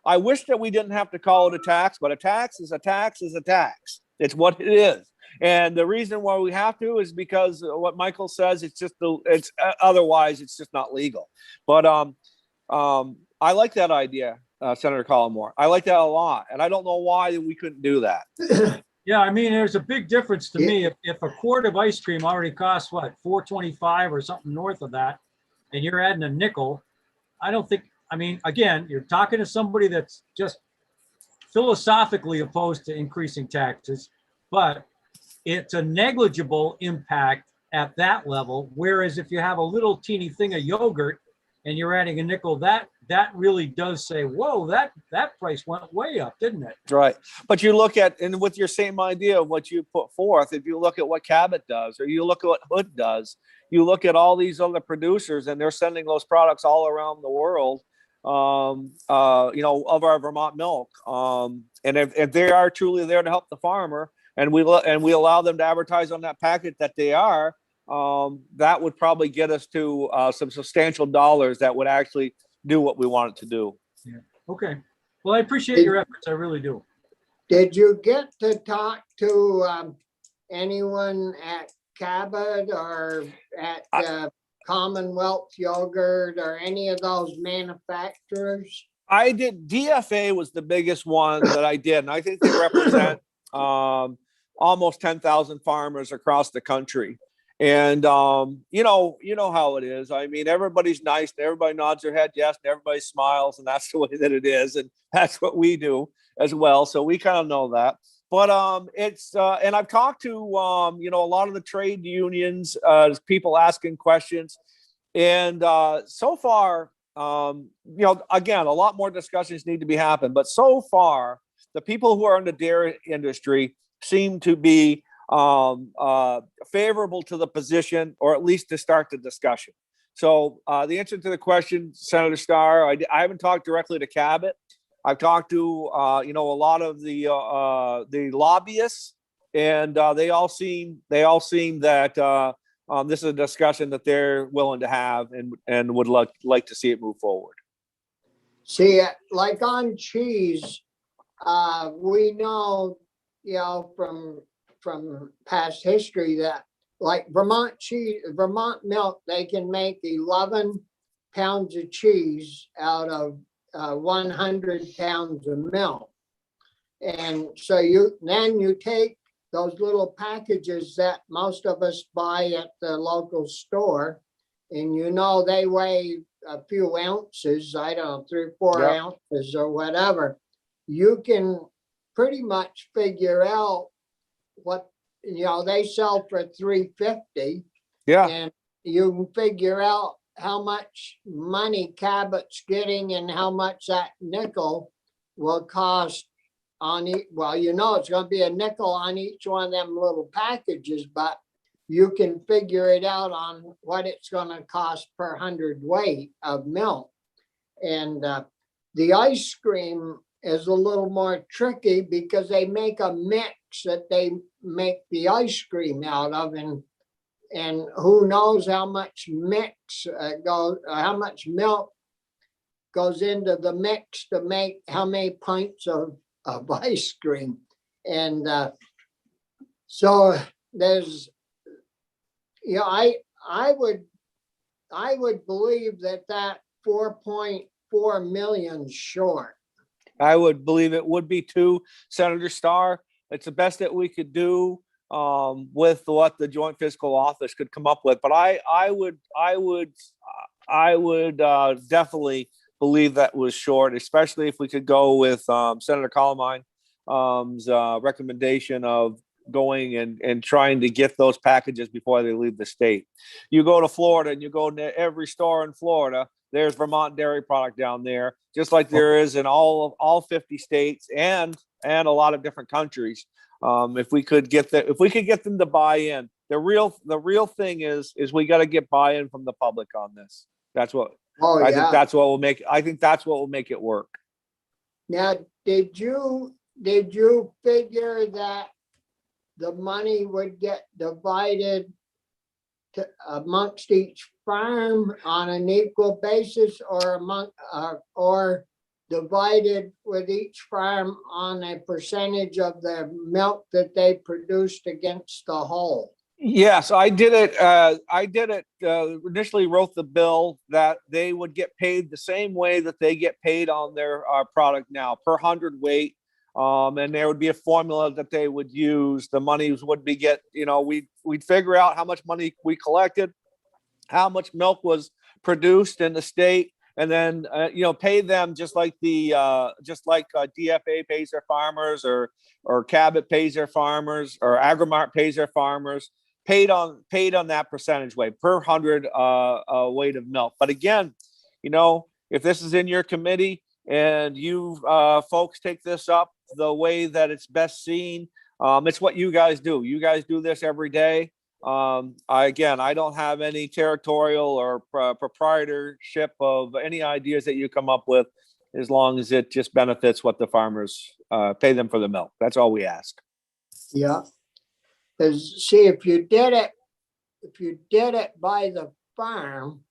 I wish that we didn't have to call it a tax, but a tax is a tax is a tax. It's what it is. And the reason why we have to is because what Michael says, otherwise it's just not legal. But I like that idea, Senator Collmore. I like that a lot. And I don't know why we couldn't do that. Yeah, I mean, there's a big difference to me. If a quart of ice cream already costs, what, $4.25 or something north of that, and you're adding a nickel, I don't think, I mean, again, you're talking to somebody that's just philosophically opposed to increasing taxes, but it's a negligible impact at that level. Whereas if you have a little teeny thing of yogurt and you're adding a nickel, that really does say, whoa, that price went way up, didn't it? Right. But you look at, and with your same idea of what you put forth, if you look at what Cabot does, or you look at what Hood does, you look at all these other producers and they're sending those products all around the world, of our Vermont milk. And if they are truly there to help the farmer, and we allow them to advertise on that packet that they are, that would probably get us to some substantial dollars that would actually do what we want it to do. Yeah. Okay. Well, I appreciate your efforts. I really do. Did you get to talk to anyone at Cabot or at Commonwealth Yogurt or any of those manufacturers? I did. DFA was the biggest one that I did, and I think they represent almost 10,000 farmers across the country. And you know how it is. I mean, everybody's nice, and everybody nods their head yes, and everybody smiles, and that's the way that it is, and that's what we do as well. So we kind of know that. But it's and I've talked to a lot of the trade unions, people asking questions, and so far, again, a lot more discussions need to be happened. But so far, the people who are in the dairy industry seem to be favorable to the position, or at least to start the discussion. So the answer to the question, Senator Starr, I haven't talked directly to Cabot. I've talked to a lot of the lobbyists, and they all seem that this is a discussion that they're willing to have and would like to see it move forward. See, like on cheese, we know, from past history that like Vermont cheese, Vermont milk, they can make 11 pounds of cheese out of 100 pounds of milk. And so you take those little packages that most of us buy at the local store, and they weigh a few ounces, I don't know, 3 or 4 Yep. ounces or whatever. You can pretty much figure out what, they sell for $3.50. Yeah. And you can figure out how much money Cabot's getting and how much that nickel will cost on each. Well, it's going to be a nickel on each one of them little packages, but you can figure it out on what it's going to cost per 100 weight of milk. And the ice cream is a little more tricky because they make a mix that they make the ice cream out of, and who knows how much how much milk goes into the mix to make how many pints of ice cream. And so there's, I would believe that 4.4 million short. I would believe it would be too, Senator Starr. It's the best that we could do with what the Joint Fiscal Office could come up with. But I would definitely believe that was short, especially if we could go with Senator Calamine's recommendation of going and trying to get those packages before they leave the state. You go to Florida and you go to every store in Florida, there's Vermont dairy product down there, just like there is in all 50 states and a lot of different countries. If we could get them to buy in, the real thing is we got to get buy-in from the public on this. That's what I think that's what will make it work. Now, did you figure that the money would get divided amongst each farm on an equal basis, or divided with each farm on a percentage of the milk that they produced against the whole? Yes, I did it. Initially wrote the bill that they would get paid the same way that they get paid on their product now, per 100 weight. And there would be a formula that they would use. The monies would be we'd figure out how much money we collected, how much milk was produced in the state, and then pay them just like DFA pays their farmers, or Cabot pays their farmers, or Agrimart pays their farmers, paid on that percentage weight per 100 weight of milk. But again, if this is in your committee and you folks take this up the way that it's best seen, it's what you guys do. You guys do this every day. I don't have any territorial or proprietorship of any ideas that you come up with, as long as it just benefits what the farmers pay them for the milk. That's all we ask. Yeah. See, if you did it by the farm,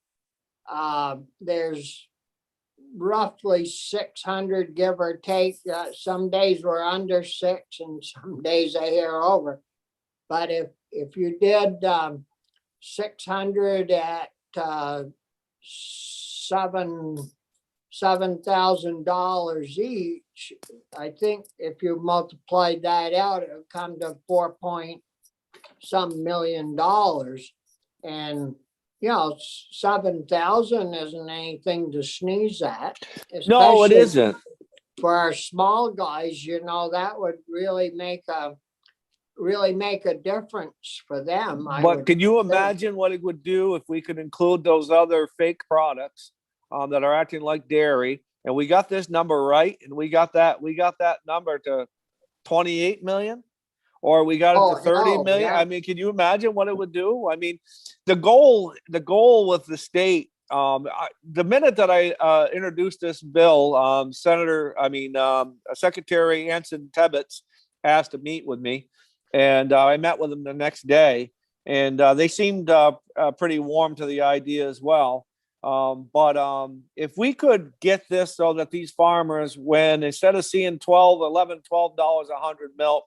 there's roughly 600, give or take. Some days we're under 6 and some days I hear over. But if you did 600 at $7,000 each, I think if you multiplied that out, it would come to $4.some million. And 7,000 isn't anything to sneeze at. No, it especially isn't. For our small guys, that would really make a difference for them. But can you imagine what it would do if we could include those other fake products that are acting like dairy, and we got this number right, and we got that number to 28 million? or we got it Oh, to 30 hell, million. yeah. I mean, can you imagine what it would do? I mean, the goal with the state, the minute that I introduced this bill, Secretary Anson Tebbets asked to meet with me, and I met with him the next day, and they seemed pretty warm to the idea as well. But if we could get this so that these farmers, when instead of seeing $12 a hundred milk,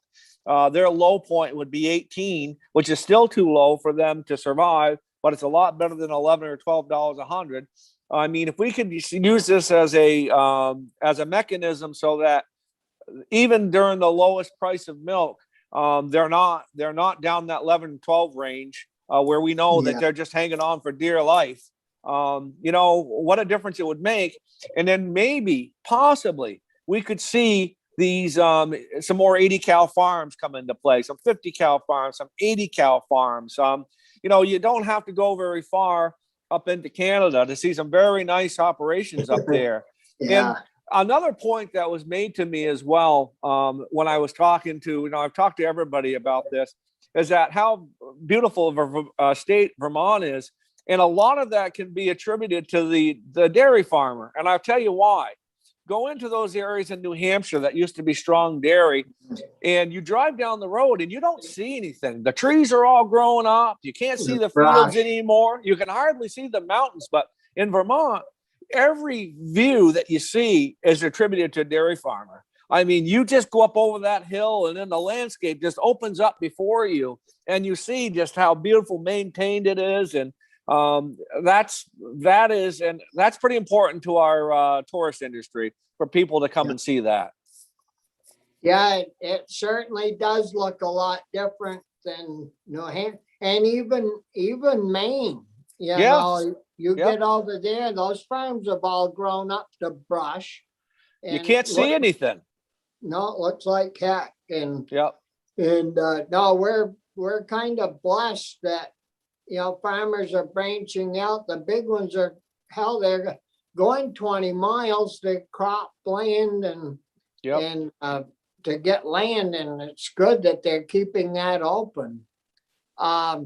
their low point would be 18, which is still too low for them to survive, but it's a lot better than 11 or $12 a hundred. I mean, if we could use this as a mechanism so that even during the lowest price of milk, they're not down that 11, 12 range, where we know that they're just hanging on for dear life. What a difference it would make. And then maybe, possibly, we could see these some more 80 cow farms come into play, some 50 cow farms, some 80 cow farms. You don't have to go very far up into Canada to see some very nice operations up there. Yeah. And another point that was made to me as well, when I was talking to, I've talked to everybody about this, is that how beautiful of a state Vermont is. And a lot of that can be attributed to the dairy farmer. And I'll tell you why. Go into those areas in New Hampshire that used to be strong dairy, and you drive down the road and you don't see anything. The trees are all growing up. You can't see the fields anymore. You can hardly see the mountains. But in Vermont, every view that you see is attributed to a dairy farmer. I mean, you just go up over that hill and then the landscape just opens up before you, and you see just how beautiful maintained it is. And that's pretty important to our tourist industry for people to come and see that. Yeah, it certainly does look a lot different than New Hampshire and even Maine. You know, you get over there, those farms have all grown up to brush. You can't see anything. No, it looks like heck. And no, we're kind of blessed that, farmers are branching out. The big ones are, hell, they're going 20 miles to crop land and to get land. And it's good that they're keeping that open. Are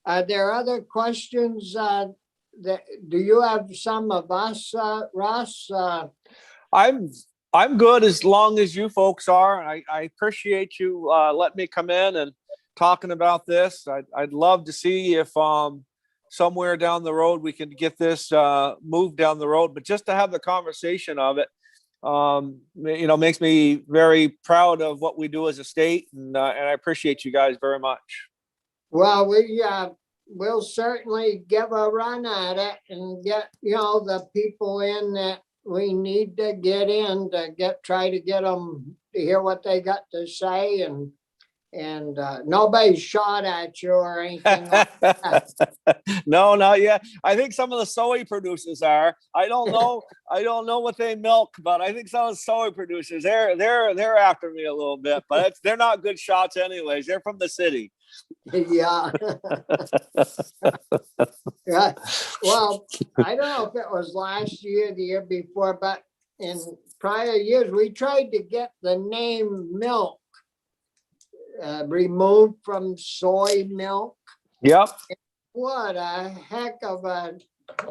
there other questions do you have some of us, Russ? I'm good as long as you folks are. I appreciate you letting me come in and talking about this. I'd love to see if somewhere down the road we can get this moved down the road. But just to have the conversation of it, makes me very proud of what we do as a state, and I appreciate you guys very much. Well, we'll certainly give a run at it and get the people in that we need to get in to try to get them to hear what they got to say, and nobody's shot at you or anything like that. No, not yet. I think some of the soy producers are. I don't know what they milk, but I think some of the soy producers they're after me a little bit. But they're not good shots anyways. They're from the city. Yeah. Yeah. Well, I don't know if it was last year, the year before, but in prior years, we tried to get the name milk removed from soy milk. Yep. What a heck of it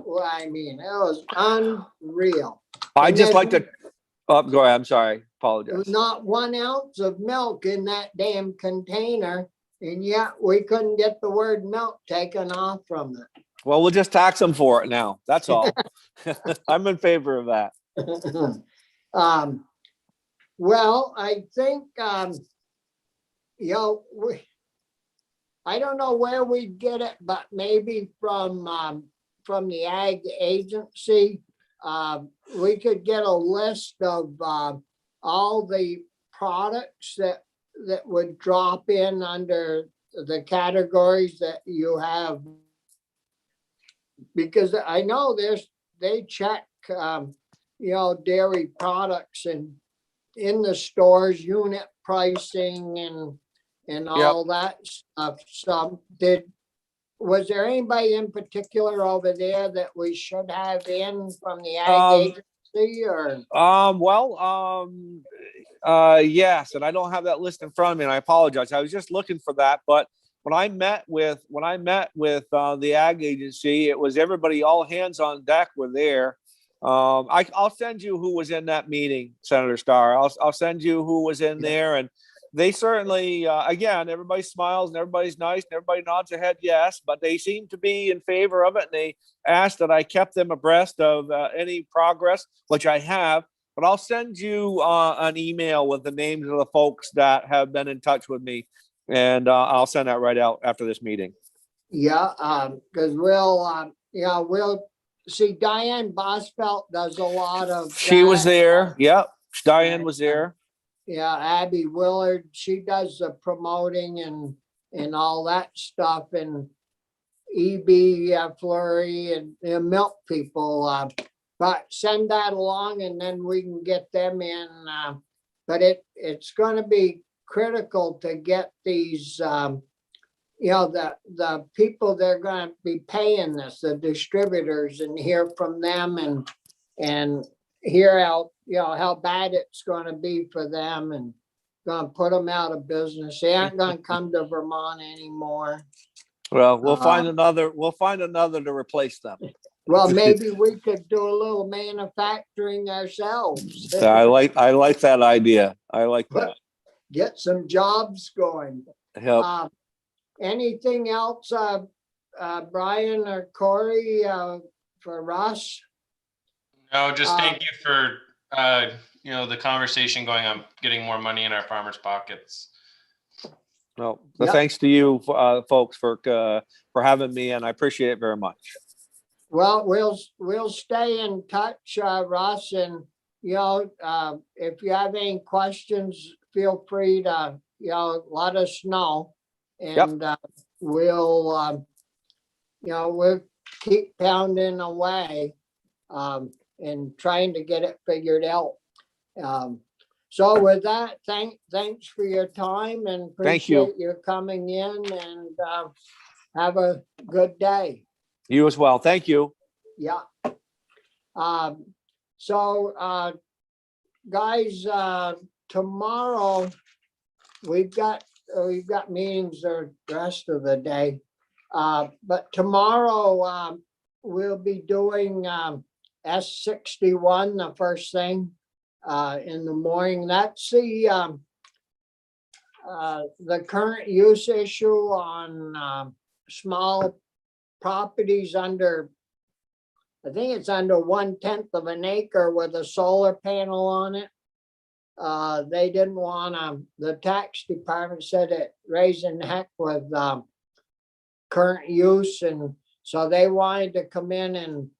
was unreal. I just like to go ahead. I'm sorry. Apologize. There was not 1 ounce of milk in that damn container, and yet we couldn't get the word milk taken off from it. Well, we'll just tax them for it now. That's all. I'm in favor of that. Well, I think I don't know where we'd get it, but maybe from the ag agency, we could get a list of all the products that would drop in under the categories that you have, because I know they check dairy products and in the stores, unit pricing and all that stuff. So was there anybody in particular over there that we should have in from the ag agency, or? Yes, and I don't have that list in front of me, and I apologize. I was just looking for that, but when I met with the ag agency, it was everybody, all hands on deck were there. I'll send you who was in that meeting, Senator Starr. I'll send you who was in there, and they certainly, again, everybody smiles and everybody's nice and everybody nods their head yes, but they seem to be in favor of it, and they asked that I kept them abreast of any progress, which I have. But I'll send you an email with the names of the folks that have been in touch with me, and I'll send that right out after this meeting. Yeah, because we'll see Diane Bosfeld does a lot of. She was that. there. Yep. Diane was there. Yeah, Abby Willard, she does the promoting and all that stuff, and EB Flurry and milk people. But send that along and then we can get them in. But it's going to be critical to get these, the people they're going to be paying this, the distributors, and hear from them and hear how bad it's going to be for them and going to put them out of business. They aren't going to come to Vermont anymore. Well, we'll find another to replace them. Well, maybe we could do a little manufacturing ourselves. I like that idea. I like that. Get some jobs going. Help. Anything else, Brian or Corey, for Russ? No, just thank you for the conversation going on getting more money in our farmers' pockets. No, thanks to you folks for having me, and I appreciate it very much. Well, we'll stay in touch, Russ, and if you have any questions, feel free to let us know, and we'll keep pounding away and trying to get it figured out. So with that, thanks for your time and appreciate you coming in, and have a good day. You as well. Thank you. Yeah. So guys, tomorrow we've got meetings the rest of the day. But tomorrow we'll be doing S61 the first thing in the morning. That's the current use issue on small properties under, I think it's under 1/10 of an acre with a solar panel on it. They didn't want to, the tax department said it raising heck with current use, and so they wanted to come in and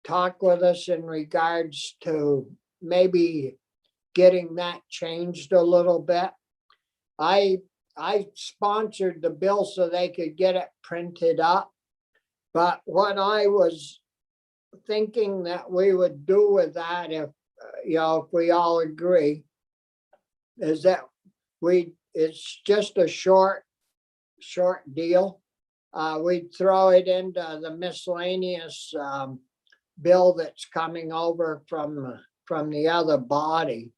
talk with us in regards to maybe getting that changed a little bit. I sponsored the bill so they could get it printed up. But what I was thinking that we would do with that, if we all agree, is that it's just a short deal. We'd throw it into the miscellaneous bill that's coming over from the other body.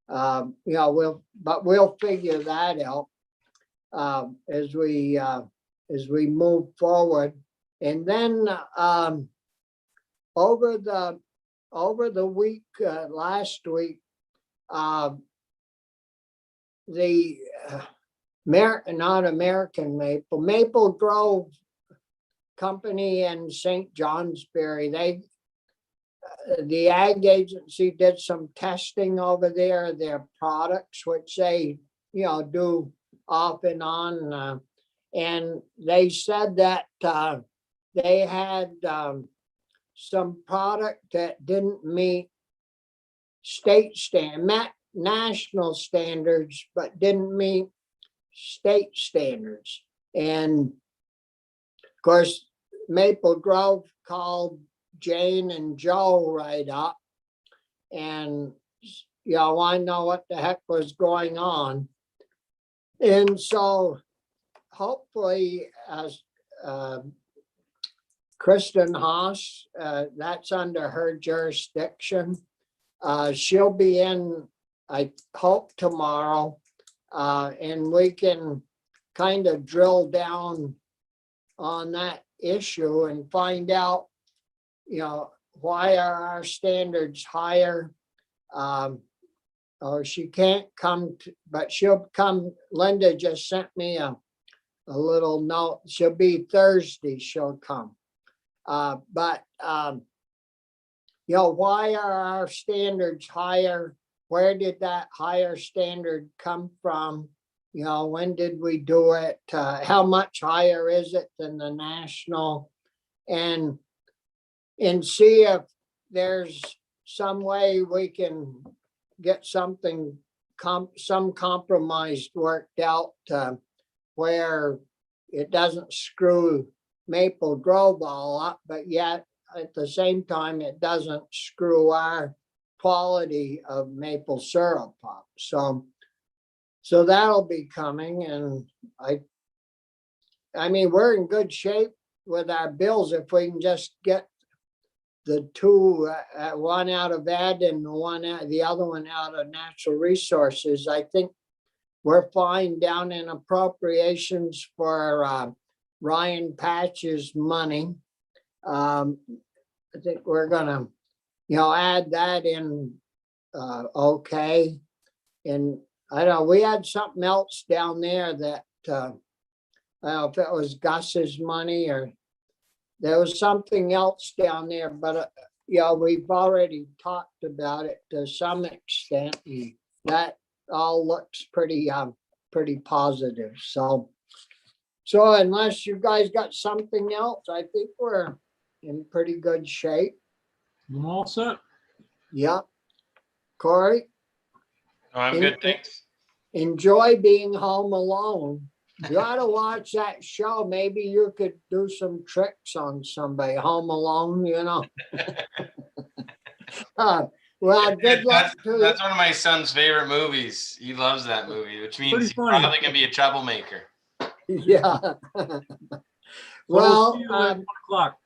We'll figure that out as we move forward. And then over the week, last week, the Maple Grove Company in St. Johnsbury, the ag agency did some testing over there, their products, which they do off and on, and they said that they had some product that didn't meet met national standards, but didn't meet state standards. And of course, Maple Grove called Jane and Joe right up and I know what the heck was going on. And so hopefully, as Kristen Haas, that's under her jurisdiction. She'll be in I hope tomorrow, and we can kind of drill down on that issue and find out, why are our standards higher? Or she can't come, but she'll come. Linda just sent me a little note. She'll be Thursday, she'll come. But why are our standards higher? Where did that higher standard come from? When did we do it? How much higher is it than the national? And see if there's some way we can get something, some compromise worked out where it doesn't screw Maple Grove all up, but yet at the same time, it doesn't screw our quality of maple syrup up. So that'll be coming, and I mean, we're in good shape with our bills if we can just get the two, one out of ed and the other one out of natural resources. I think we're fine down in appropriations for Ryan Patch's money. I think we're gonna, add that in, okay. And I don't know, we had something else down there that, I don't know if it was Gus's money or there was something else down there, but we've already talked about it to some extent. And that all looks pretty positive. So unless you guys got something else, I think we're in pretty good shape. I'm all set. Yep. Corey, Oh, I'm good, thanks. enjoy being home alone. You ought to watch that show. Maybe you could do some tricks on somebody. Home Alone, Well, good luck to you. That's one of my son's favorite movies. He loves that movie, which means Pretty he's funny. probably gonna be a troublemaker. Yeah. So we'll Well, see you at 1 o'clock.